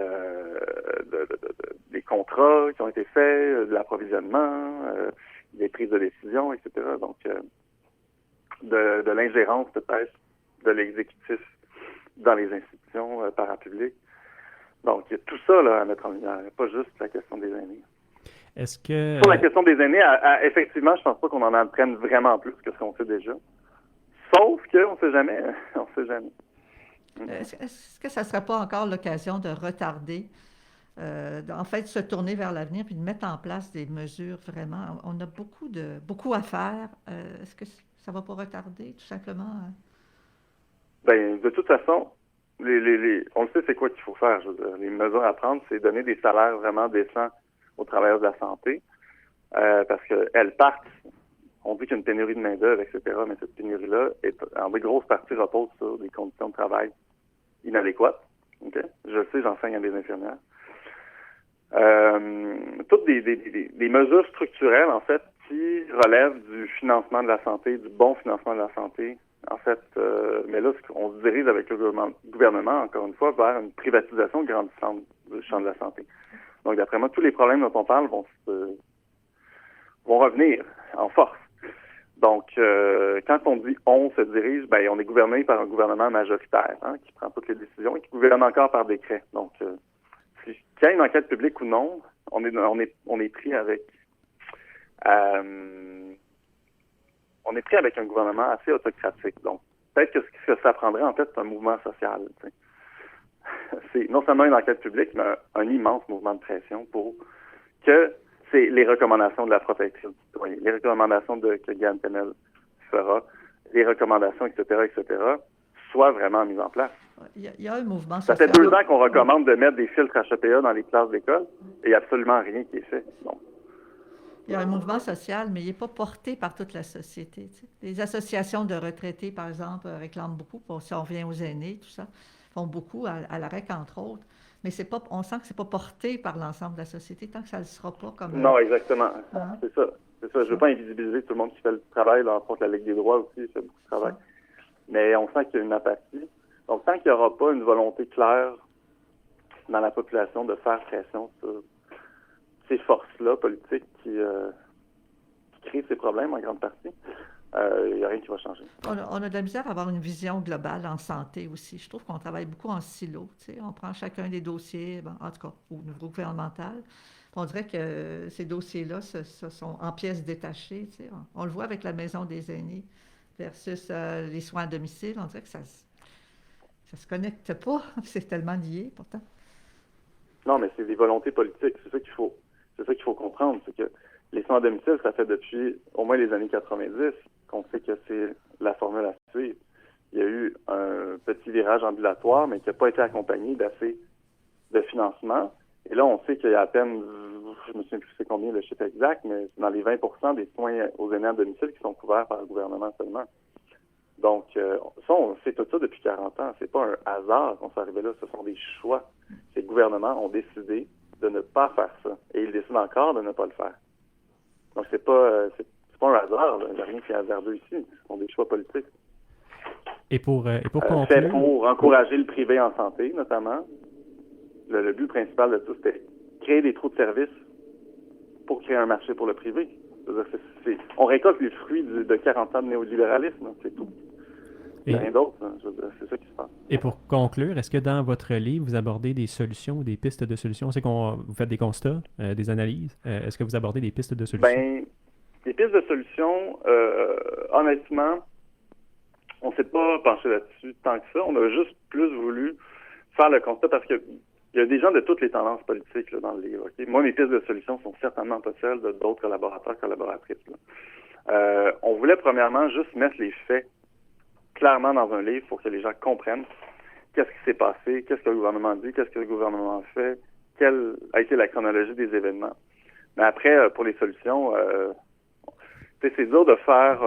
des contrats qui ont été faits, de l'approvisionnement, des prises de décision, etc. Donc, de l'ingérence, peut-être, de l'exécutif dans les institutions parapubliques. Donc, il y a tout ça là, à mettre en lumière, pas juste la question des aînés. Est-ce que... Sur la question des aînés, effectivement, je pense pas qu'on en apprenne vraiment plus que ce qu'on sait déjà. Sauf qu'on ne sait jamais. On sait jamais. Est-ce que ça ne serait pas encore l'occasion de retarder, en fait, de se tourner vers l'avenir puis de mettre en place des mesures vraiment... On a beaucoup à faire. Est-ce que ça ne va pas retarder, tout simplement? Ben, de toute façon, on le sait, c'est quoi qu'il faut faire. Je veux dire. Les mesures à prendre, c'est donner des salaires vraiment décents aux travailleurs de la santé, parce qu'elles partent. On dit qu'il y a une pénurie de main-d'œuvre, etc., mais cette pénurie-là, en de grosses parties, repose sur des conditions de travail inadéquates. Okay? Je sais, j'enseigne à des infirmières. Toutes des mesures structurelles, en fait, qui relèvent du financement de la santé, du bon financement de la santé. En fait, mais là, on se dirige avec le gouvernement, encore une fois, vers une privatisation grandissante du champ de la santé. Donc, d'après moi, tous les problèmes dont on parle vont revenir en force. Donc, quand on dit « on se dirige », ben on est gouverné par un gouvernement majoritaire qui prend toutes les décisions et qui gouverne encore par décret. Donc, qu'il y ait une enquête publique ou non, on est pris avec un gouvernement assez autocratique. Donc, peut-être que ce que ça prendrait, en fait, c'est un mouvement social. Tu sais. C'est non seulement une enquête publique, mais un immense mouvement de pression pour que c'est les recommandations de la protection du citoyen, les recommandations que Gaétane Camel fera, les recommandations, etc., soient vraiment mises en place. Il y a un mouvement social. Ça fait 2 ans qu'on recommande de mettre des filtres HEPA dans les classes d'école et il n'y a absolument rien qui est fait. Donc, il y a un mouvement social, mais il n'est pas porté par toute la société. Tu sais. Les associations de retraités, par exemple, réclament beaucoup, si on revient aux aînés, tout ça, font beaucoup, à la REC, entre autres. Mais on sent que ce n'est pas porté par l'ensemble de la société, tant que ça ne le sera pas comme... Non, exactement. C'est ça. Je ne veux pas invisibiliser tout le monde qui fait le travail. Là, entre autres, la Ligue des droits aussi fait beaucoup de travail. Mais on sent qu'il y a une apathie. Donc, tant qu'il n'y aura pas une volonté claire dans la population de faire pression sur ces forces-là politiques qui créent ces problèmes en grande partie, il n'y a rien qui va changer. On a de la misère à avoir une vision globale en santé aussi. Je trouve qu'on travaille beaucoup en silo. Tu sais. On prend chacun des dossiers, en tout cas au niveau gouvernemental. On dirait que ces dossiers-là sont en pièces détachées. Tu sais. On le voit avec la maison des aînés versus les soins à domicile. On dirait que ça se connecte pas. C'est tellement lié, pourtant. Non, mais c'est des volontés politiques. C'est ça qu'il faut comprendre. C'est que les soins à domicile, ça fait depuis au moins les années 90 qu'on sait que c'est la formule à suivre. Il il y a eu un petit virage ambulatoire, mais qui n'a pas été accompagné d'assez de financement. Et là, on sait qu'il y a à peine, je me souviens plus c'est combien le chiffre exact, mais c'est dans les 20% des soins aux aînés à domicile qui sont couverts par le gouvernement seulement. Donc, ça, on sait tout ça depuis 40 ans. C'est pas un hasard qu'on soit arrivé là. Ce sont des choix. Les gouvernements ont décidé de ne pas faire ça. Et ils décident encore de ne pas le faire. Donc, c'est pas un hasard. Il n'y a rien qui est hasardeux ici. Ce sont des choix politiques. Et pour Fait conclure... pour encourager le privé en santé, notamment. Le but principal de tout, c'était créer des trous de services pour créer un marché pour le privé. On récolte les fruits de 40 ans de néolibéralisme, c'est tout. Il n'y a rien d'autre. C'est ça qui se passe. Et pour conclure, est-ce que dans votre livre, vous abordez des solutions ou des pistes de solutions? C'est vous faites des constats, des analyses. Est-ce que vous abordez des pistes de solutions? Ben, les pistes de solutions, honnêtement, on ne s'est pas penché là-dessus tant que ça. On a juste plus voulu faire le constat parce que il y a des gens de toutes les tendances politiques là, dans le livre. Okay? Moi, mes pistes de solutions sont certainement pas celles de d'autres collaborateurs, collaboratrices. On voulait premièrement juste mettre les faits clairement dans un livre pour que les gens comprennent qu'est-ce qui s'est passé, qu'est-ce que le gouvernement dit, qu'est-ce que le gouvernement fait, quelle a été la chronologie des événements. Mais après, pour les solutions, c'est dur de faire,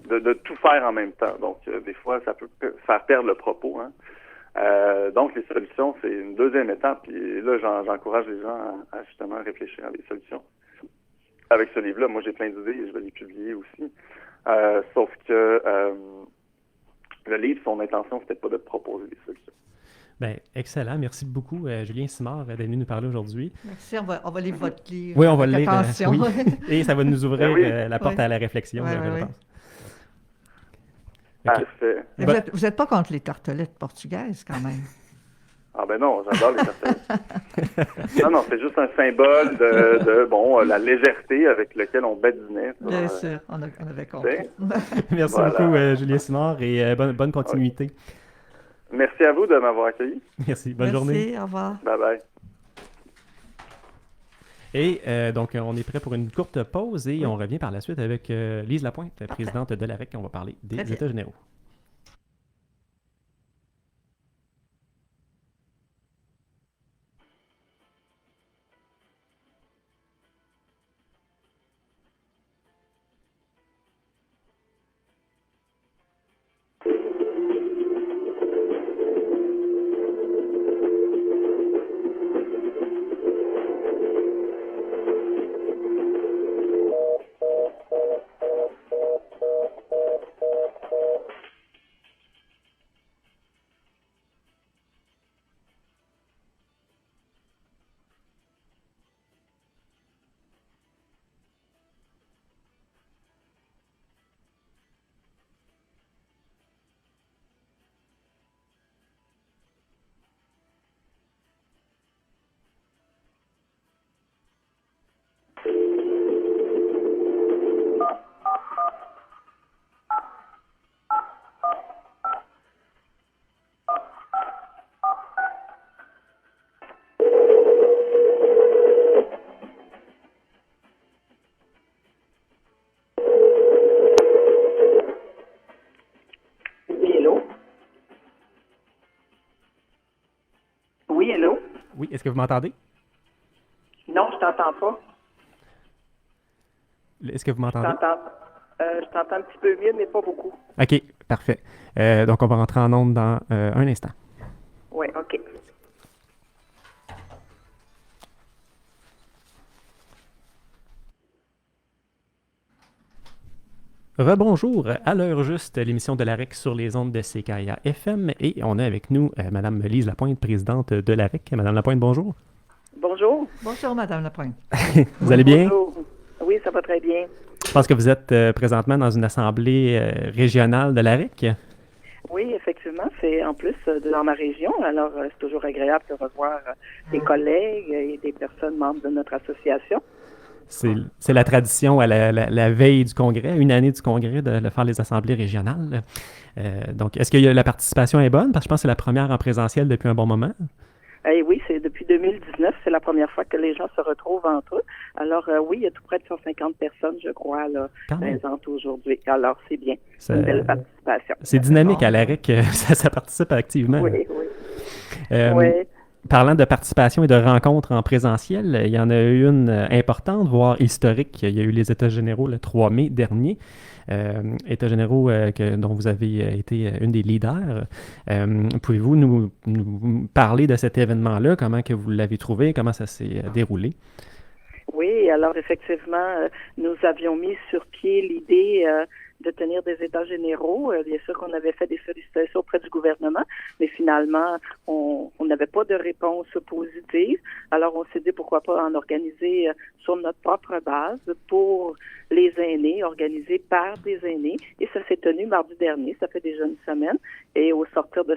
de tout faire en même temps. Donc, des fois, ça peut faire perdre le propos. Hein. Donc, les solutions, c'est une deuxième étape. Puis là, j'encourage les gens à justement réfléchir à des solutions. Avec ce livre-là, moi, j'ai plein d'idées et je vais les publier aussi. Sauf que le livre, son intention, c'était pas de proposer des solutions. Ben, excellent. Merci beaucoup, Julien Simard, d'être venu nous parler aujourd'hui. Merci. On va lire votre livre. Oui, on va le avec lire. attention. Oui. Et ça va nous ouvrir la porte Oui. à la réflexion, Oui, je oui, pense. Ah, Okay. Mais vous êtes pas contre les tartelettes portugaises, quand même. Ah ben non, j'adore les tartelettes. Non, c'est juste un symbole de la légèreté avec laquelle on badinait. Bien sûr, on avait compris. Merci beaucoup, Julien Simard, et bonne continuité. Oui. Merci à vous de m'avoir accueilli. Merci, bonne journée. Merci, au revoir. Bye-bye. Et donc, on est prêt pour une courte pause et on revient par la suite avec Lise Lapointe, présidente de l'AREC. On va parler des États généraux. Oui, allô? Oui, est-ce que vous m'entendez? Non, je t'entends pas. Est-ce que vous m'entendez? Je t'entends un petit peu mieux, mais pas beaucoup. OK, parfait. Donc, on va rentrer en onde dans un instant. Oui, OK. Rebonjour, à l'heure juste, l'émission de l'AREC sur les ondes de CKIA FM. Et on a avec nous Mme Lise Lapointe, présidente de l'AREC. Mme Lapointe, bonjour. Bonjour. Bonjour, Mme Lapointe. Vous allez bien? Bonjour. Oui, ça va très bien. Je pense que vous êtes présentement dans une assemblée régionale de l'AREC. Oui, effectivement, c'est en plus dans ma région. Alors, c'est toujours agréable de revoir des collègues et des personnes membres de notre association. C'est la tradition à la veille du congrès, une année du congrès, de faire les assemblées régionales. Donc, est-ce que la participation est bonne? Parce que je pense que c'est la première en présentiel depuis un bon moment. Eh oui, c'est depuis 2019, c'est la première fois que les gens se retrouvent entre eux. Alors oui, il y a tout près de 150 personnes, je crois, là, présentes aujourd'hui. Alors c'est bien, c'est une belle participation. C'est dynamique à l'AREC, ça participe activement. Oui, oui. Oui. Parlant de participation et de rencontres en présentiel, il y en a eu une importante, voire historique. Il y a eu les États généraux le 3 mai dernier. États généraux dont vous avez été une des leaders. Pouvez-vous nous parler de cet événement-là? Comment que vous l'avez trouvé? Comment ça s'est déroulé? Oui, alors effectivement, nous avions mis sur pied l'idée de tenir des États généraux. Bien sûr qu'on avait fait des sollicitations auprès du gouvernement, mais finalement, on n'avait pas de réponse positive. Alors, on s'est dit pourquoi pas en organiser sur notre propre base pour les aînés, organisé par des aînés. Et ça s'est tenu mardi dernier, ça fait déjà une semaine. Et au sortir de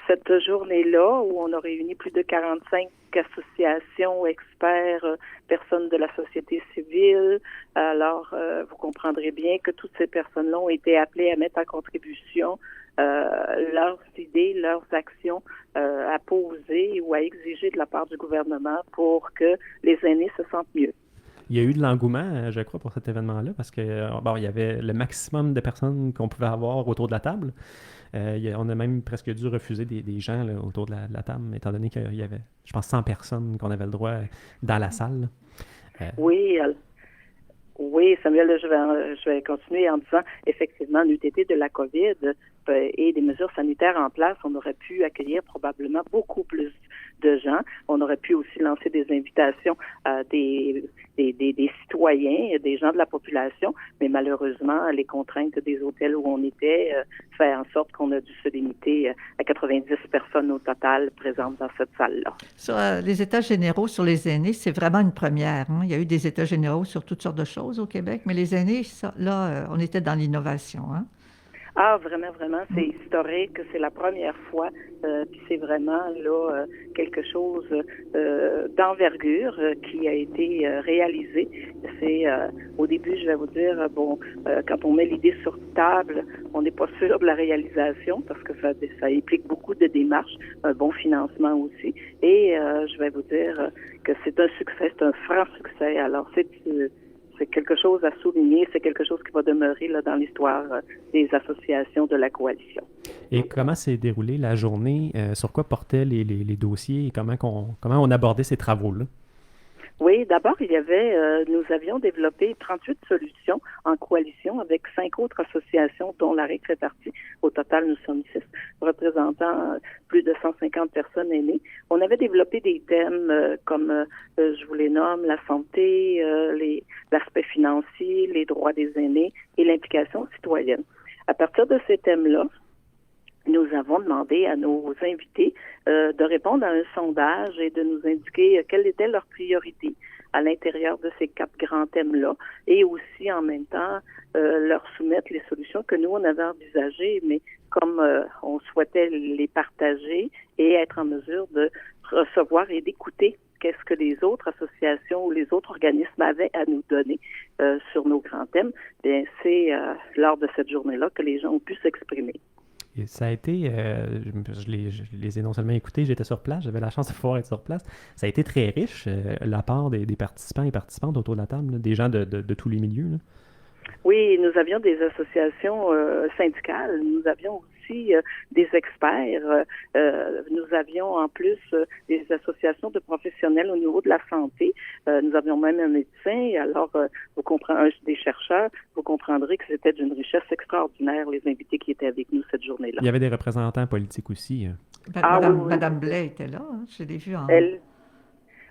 cette journée-là, où on a réuni plus de 45 associations, experts, personnes de la société civile. Alors, vous comprendrez bien que toutes ces personnes-là ont été appelées à mettre en contribution leurs idées, leurs actions à poser ou à exiger de la part du gouvernement pour que les aînés se sentent mieux. Il y a eu de l'engouement, je crois, pour cet événement-là, parce que bon, il y avait le maximum de personnes qu'on pouvait avoir autour de la table. On a même presque dû refuser des gens là, autour de la table, étant donné qu'il y avait, je pense, 100 personnes qu'on avait le droit dans la salle. Oui, Samuel, je vais continuer en disant, effectivement, en UTT de la COVID et des mesures sanitaires en place, on aurait pu accueillir probablement beaucoup plus de gens. On aurait pu aussi lancer des invitations à des citoyens, des gens de la population, mais malheureusement, les contraintes des hôtels où on était fait en sorte qu'on a dû se limiter à 90 personnes au total présentes dans cette salle-là. Sur les États généraux sur les aînés, c'est vraiment une première. Hein? Il y a eu des États généraux sur toutes sortes de choses au Québec, mais les aînés, là, on était dans l'innovation. Hein? Ah, vraiment, c'est historique, c'est la première fois, puis c'est vraiment là quelque chose d'envergure qui a été réalisé. C'est au début, je vais vous dire, quand on met l'idée sur table, on n'est pas sûr de la réalisation parce que ça implique beaucoup de démarches, un bon financement aussi. Et je vais vous dire que c'est un succès, c'est un franc succès. Alors c'est quelque chose à souligner, c'est quelque chose qui va demeurer là, dans l'histoire des associations de la coalition. Et comment s'est déroulée la journée? Sur quoi portaient les dossiers et comment on abordait ces travaux-là? Oui, d'abord, nous avions développé 38 solutions en coalition avec 5 autres associations dont l'AREC fait partie. Au total, nous sommes 6, représentant plus de 150 personnes aînées. On avait développé des thèmes comme, je vous les nomme, la santé, l'aspect financier, les droits des aînés et l'implication citoyenne. À partir de ces thèmes-là, nous avons demandé à nos invités de répondre à un sondage et de nous indiquer quelles étaient leurs priorités à l'intérieur de ces 4 grands thèmes-là et aussi en même temps leur soumettre les solutions que nous, on avait envisagées, mais comme on souhaitait les partager et être en mesure de recevoir et d'écouter qu'est-ce que les autres associations ou les autres organismes avaient à nous donner sur nos grands thèmes, bien c'est lors de cette journée-là que les gens ont pu s'exprimer. Et ça a été, je les ai non seulement écoutés, j'étais sur place, j'avais la chance de pouvoir être sur place. Ça a été très riche, la part des participants et participantes autour de la table, là, des gens de tous les milieux. Là. Oui, nous avions des associations syndicales, nous avions aussi des experts, nous avions en plus des associations de professionnels au niveau de la santé, nous avions même un médecin, alors des chercheurs, vous comprendrez que c'était d'une richesse extraordinaire les invités qui étaient avec nous cette journée-là. Il y avait des représentants politiques aussi. Madame Blais était là, hein? Je l'ai vue en...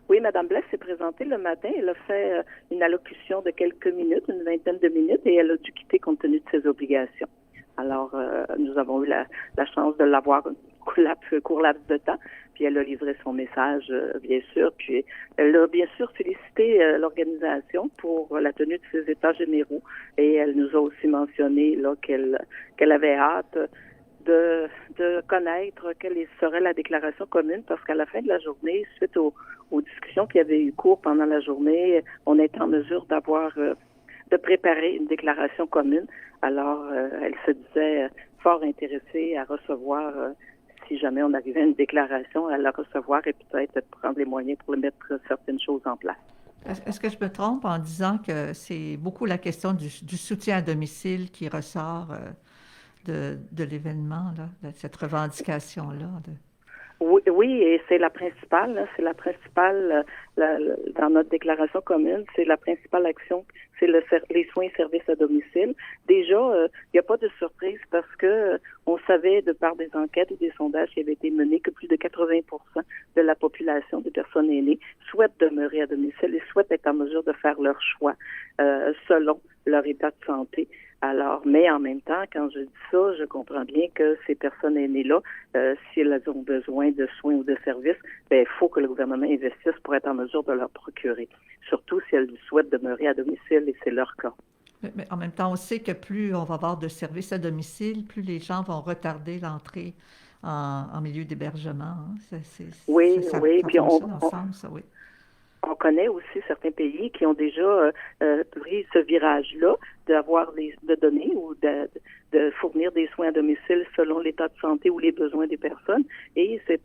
Oui, Mme Blais s'est présentée le matin. Elle a fait une allocution de quelques minutes, une vingtaine de minutes, et elle a dû quitter compte tenu de ses obligations. Alors, nous avons eu la chance de l'avoir un court laps de temps, puis elle a livré son message, bien sûr. Puis elle a bien sûr félicité l'organisation pour la tenue de ses états généraux, et elle nous a aussi mentionné là qu'elle avait hâte de connaître quelle serait la déclaration commune, parce qu'à la fin de la journée, suite aux discussions qui avaient eu cours pendant la journée, on est en mesure de préparer une déclaration commune. Alors, elle se disait fort intéressée à recevoir si jamais on arrivait à une déclaration, à la recevoir et peut-être prendre les moyens pour mettre certaines choses en place. Est-ce que je me trompe en disant que c'est beaucoup la question du soutien à domicile qui ressort de l'événement, là, de cette revendication-là? Oui, et c'est la principale, là, c'est la principale dans notre déclaration commune, c'est la principale action, c'est les soins et services à domicile. Déjà, il n'y a pas de surprise parce que on savait de par des enquêtes ou des sondages qui avaient été menés que plus de 80% de la population des personnes aînées souhaitent demeurer à domicile et souhaitent être en mesure de faire leur choix selon leur état de santé. Alors, mais en même temps, quand je dis ça, je comprends bien que ces personnes aînées-là, si elles ont besoin de soins ou de services, il faut que le gouvernement investisse pour être en mesure de leur procurer. Surtout si elles souhaitent demeurer à domicile et c'est leur cas. Mais en même temps, on sait que plus on va avoir de services à domicile, plus les gens vont retarder l'entrée en milieu d'hébergement. Hein. Oui. Puis oui. On connaît aussi certains pays qui ont déjà pris ce virage-là de donner ou de fournir des soins à domicile selon l'état de santé ou les besoins des personnes. Et c'est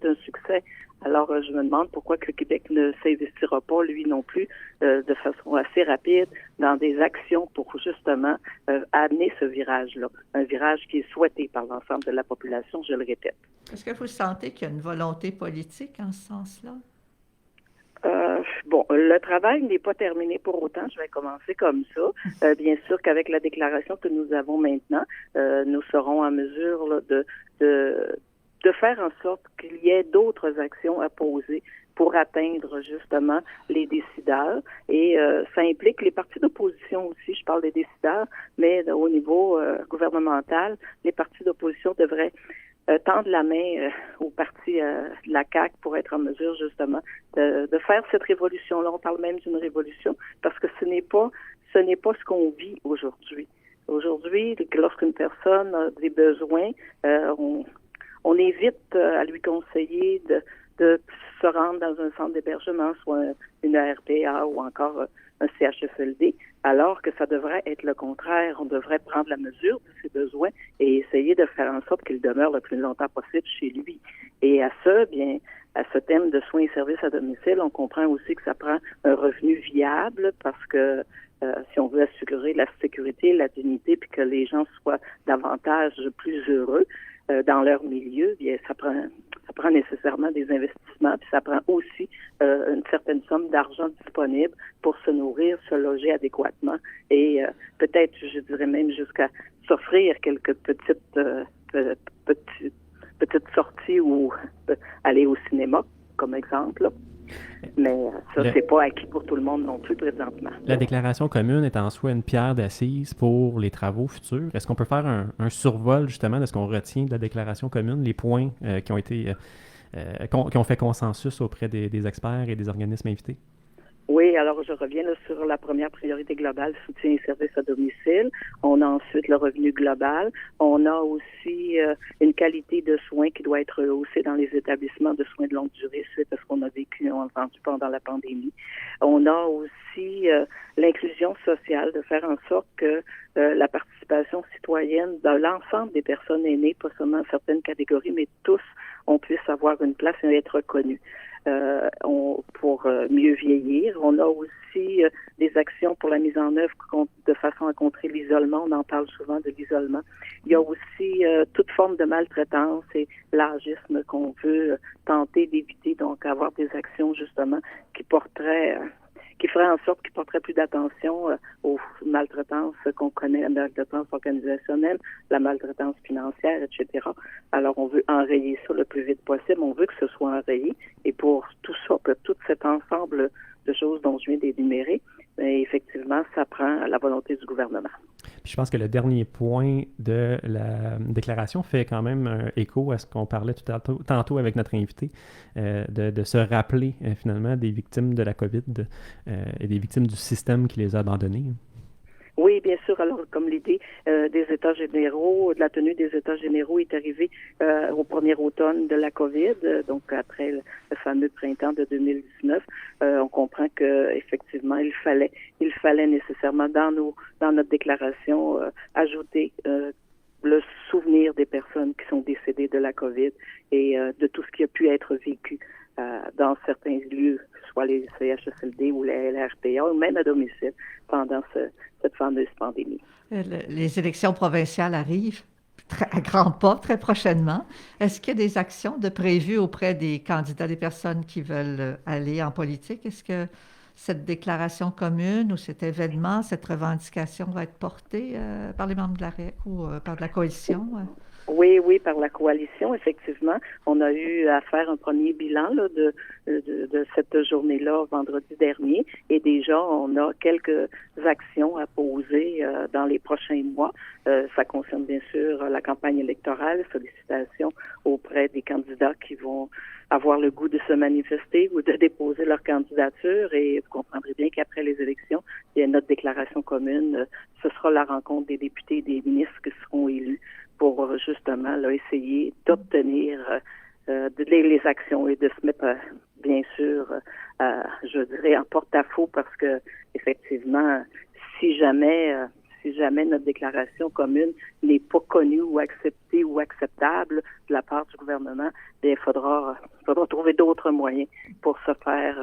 un succès. Alors, je me demande pourquoi que le Québec ne s'investira pas, lui non plus, de façon assez rapide dans des actions pour justement amener ce virage-là. Un virage qui est souhaité par l'ensemble de la population, je le répète. Est-ce que vous sentez qu'il y a une volonté politique en ce sens-là? Le travail n'est pas terminé pour autant. Je vais commencer comme ça. Bien sûr qu'avec la déclaration que nous avons maintenant, nous serons en mesure là, de faire en sorte qu'il y ait d'autres actions à poser pour atteindre justement les décideurs. Et ça implique les partis d'opposition aussi. Je parle des décideurs, mais au niveau gouvernemental, les partis d'opposition devraient tendre la main au parti de la CAQ pour être en mesure justement de faire cette révolution-là. On parle même d'une révolution parce que ce n'est pas ce qu'on vit aujourd'hui. Aujourd'hui, lorsqu'une personne a des besoins, on évite à lui conseiller de se rendre dans un centre d'hébergement, soit une RPA ou encore un CHSLD, alors que ça devrait être le contraire. On devrait prendre la mesure de ses besoins et essayer de faire en sorte qu'il demeure le plus longtemps possible chez lui. Et à ce thème de soins et services à domicile, on comprend aussi que ça prend un revenu viable parce que si on veut assurer la sécurité, la dignité, puis que les gens soient davantage plus heureux dans leur milieu, bien ça prend nécessairement des investissements, puis ça prend aussi une certaine somme d'argent disponible pour se nourrir, se loger adéquatement et peut-être, je dirais même jusqu'à s'offrir quelques petites sorties ou aller au cinéma, comme exemple. Là. Mais ça, c'est pas acquis pour tout le monde non plus présentement. La déclaration commune est en soi une pierre d'assise pour les travaux futurs. Est-ce qu'on peut faire un survol justement de ce qu'on retient de la déclaration commune, les points qui ont fait consensus auprès des experts et des organismes invités? Oui, alors je reviens là, sur la première priorité globale, soutien et services à domicile. On a ensuite le revenu global. On a aussi une qualité de soins qui doit être rehaussée dans les établissements de soins de longue durée suite à ce qu'on a vécu, on a entendu pendant la pandémie. On a aussi l'inclusion sociale, de faire en sorte que la participation citoyenne de l'ensemble des personnes aînées, pas seulement certaines catégories, mais tous, on puisse avoir une place et être reconnus. Pour mieux vieillir. On a aussi des actions pour la mise en œuvre de façon à contrer l'isolement. On en parle souvent de l'isolement. Il y a aussi toute forme de maltraitance et l'agisme qu'on veut tenter d'éviter, donc avoir des actions justement qui feraient en sorte qu'ils porteraient plus d'attention aux maltraitances qu'on connaît, la maltraitance organisationnelle, la maltraitance financière, etc. Alors, on veut enrayer ça le plus vite possible. On veut que ce soit enrayé. Et pour tout ça, pour tout cet ensemble de choses dont je viens d'énumérer, effectivement, ça prend la volonté du gouvernement. Puis je pense que le dernier point de la déclaration fait quand même écho à ce qu'on parlait tantôt avec notre invité, de se rappeler finalement des victimes de la COVID et des victimes du système qui les a abandonnés. Oui, bien sûr. Alors, comme l'idée des États généraux, de la tenue des États généraux est arrivée au premier automne de la COVID, donc après le fameux printemps de 2019, on comprend que effectivement, il fallait nécessairement dans notre déclaration ajouter le souvenir des personnes qui sont décédées de la COVID et de tout ce qui a pu être vécu dans certains lieux, soit les CHSLD ou les LRPA, ou même à domicile, pendant cette fameuse pandémie. Les élections provinciales arrivent à grands pas très prochainement. Est-ce qu'il y a des actions de prévues auprès des candidats, des personnes qui veulent aller en politique? Est-ce que cette déclaration commune ou cet événement, cette revendication va être portée par les membres de la REC ou par de la coalition? Oui, par la coalition, effectivement. On a eu à faire un premier bilan là, de cette journée-là vendredi dernier et déjà, on a quelques actions à poser dans les prochains mois. Ça concerne bien sûr la campagne électorale, sollicitations auprès des candidats qui vont avoir le goût de se manifester ou de déposer leur candidature et vous comprendrez bien qu'après les élections, il y a notre déclaration commune. Ce sera la rencontre des députés et des ministres qui seront élus pour justement là, essayer d'obtenir les actions et de se mettre bien sûr, je dirais, en porte-à-faux parce que effectivement, si jamais notre déclaration commune n'est pas connue ou acceptée ou acceptable de la part du gouvernement, bien, il faudra trouver d'autres moyens pour se faire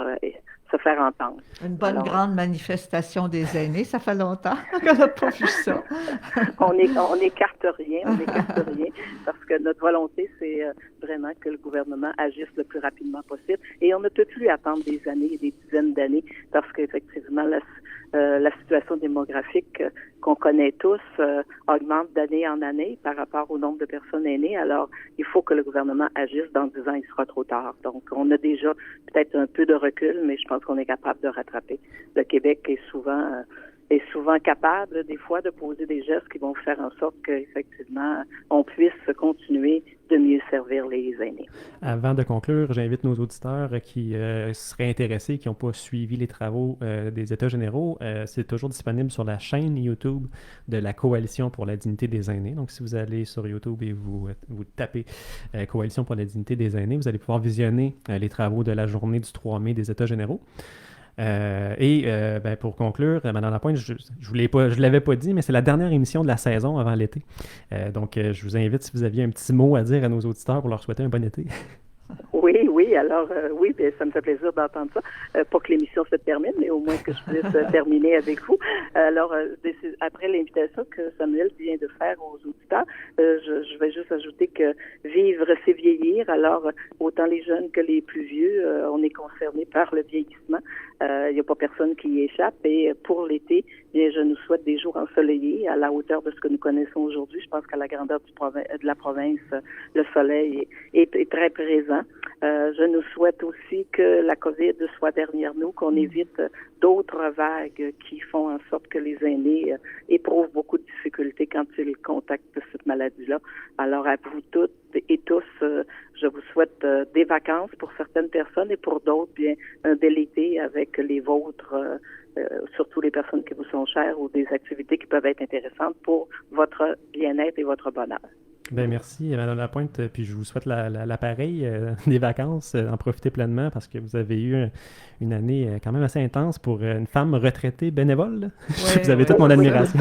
entendre. Une bonne grande manifestation des aînés, ça fait longtemps qu'on n'a pas vu ça. on n'écarte rien, parce que notre volonté, c'est vraiment que le gouvernement agisse le plus rapidement possible. Et on ne peut plus attendre des années et des dizaines d'années, parce qu'effectivement, la situation démographique qu'on connaît tous augmente d'année en année par rapport au nombre de personnes aînées. Alors, il faut que le gouvernement agisse. Dans 10 ans, il sera trop tard. Donc, on a déjà peut-être un peu de recul, mais je pense qu'on est capable de rattraper. Le Québec est souvent capable, des fois, de poser des gestes qui vont faire en sorte qu'effectivement, on puisse continuer de mieux servir les aînés. Avant de conclure, j'invite nos auditeurs qui seraient intéressés, qui n'ont pas suivi les travaux des États généraux. C'est toujours disponible sur la chaîne YouTube de la Coalition pour la dignité des aînés. Donc, si vous allez sur YouTube et vous tapez Coalition pour la dignité des aînés, vous allez pouvoir visionner les travaux de la journée du 3 mai des États généraux. Pour conclure, Madame Lapointe, je l'avais pas dit, mais c'est la dernière émission de la saison avant l'été. Donc, je vous invite, si vous aviez un petit mot à dire à nos auditeurs pour leur souhaiter un bon été. Oui, alors bien, ça me fait plaisir d'entendre ça. Pas que l'émission se termine, mais au moins que je puisse terminer avec vous. Alors, après l'invitation que Samuel vient de faire aux auditeurs, je vais juste ajouter que vivre, c'est vieillir. Alors, autant les jeunes que les plus vieux, on est concernés par le vieillissement. Il n'y a pas personne qui y échappe. Et pour l'été, bien, je nous souhaite des jours ensoleillés à la hauteur de ce que nous connaissons aujourd'hui. Je pense qu'à la grandeur de la province, le soleil est très présent. Je nous souhaite aussi que la COVID soit derrière nous, qu'on évite d'autres vagues qui font en sorte que les aînés éprouvent beaucoup de difficultés quand ils contactent cette maladie-là. Alors, à vous toutes et tous, je vous souhaite des vacances pour certaines personnes et pour d'autres, bien, un bel été avec les vôtres, surtout les personnes qui vous sont chères ou des activités qui peuvent être intéressantes pour votre bien-être et votre bonheur. Bien, merci, Mme Lapointe. Puis je vous souhaite l'appareil des vacances. En profiter pleinement parce que vous avez eu une année quand même assez intense pour une femme retraitée bénévole. Oui, vous avez toute mon admiration.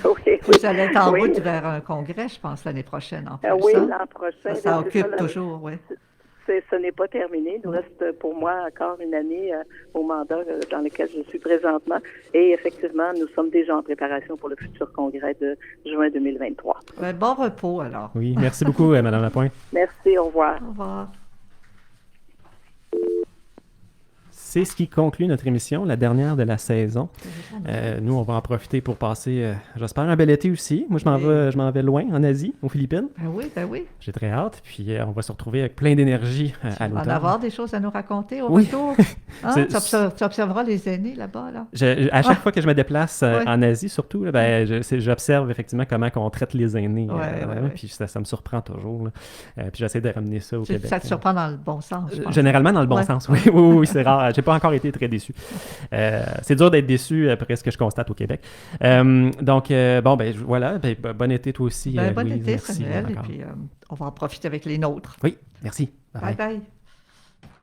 Vous allez être en route vers un congrès, je pense, l'année prochaine. En plus, oui, l'an prochain. Ça occupe toujours, oui. Ce n'est pas terminé. Il nous reste pour moi encore une année au mandat dans lequel je suis présentement. Et effectivement, nous sommes déjà en préparation pour le futur congrès de juin 2023. Bon repos, alors. Oui, merci beaucoup, Mme Lapointe. Merci, au revoir. Au revoir. C'est ce qui conclut notre émission, la dernière de la saison. Nous, on va en profiter pour passer, j'espère, un bel été aussi. Moi, je m'en vais loin, en Asie, aux Philippines. Ben oui. J'ai très hâte. Puis, on va se retrouver avec plein d'énergie à l'automne. On va avoir des choses à nous raconter au retour. Hein? Tu observeras les aînés là-bas, là. À chaque fois que je me déplace en Asie, surtout, j'observe effectivement comment on traite les aînés. Puis ça me surprend toujours. Puis j'essaie de ramener ça au Québec. Ça te surprend dans le bon sens, je pense. Généralement dans le bon sens, oui, c'est rare. J'ai pas encore été très déçu. C'est dur d'être déçu après ce que je constate au Québec. Voilà. Bon été toi aussi, bon Louise. été, merci, Samuel. Et puis, on va en profiter avec les nôtres. Oui, merci. Bye bye.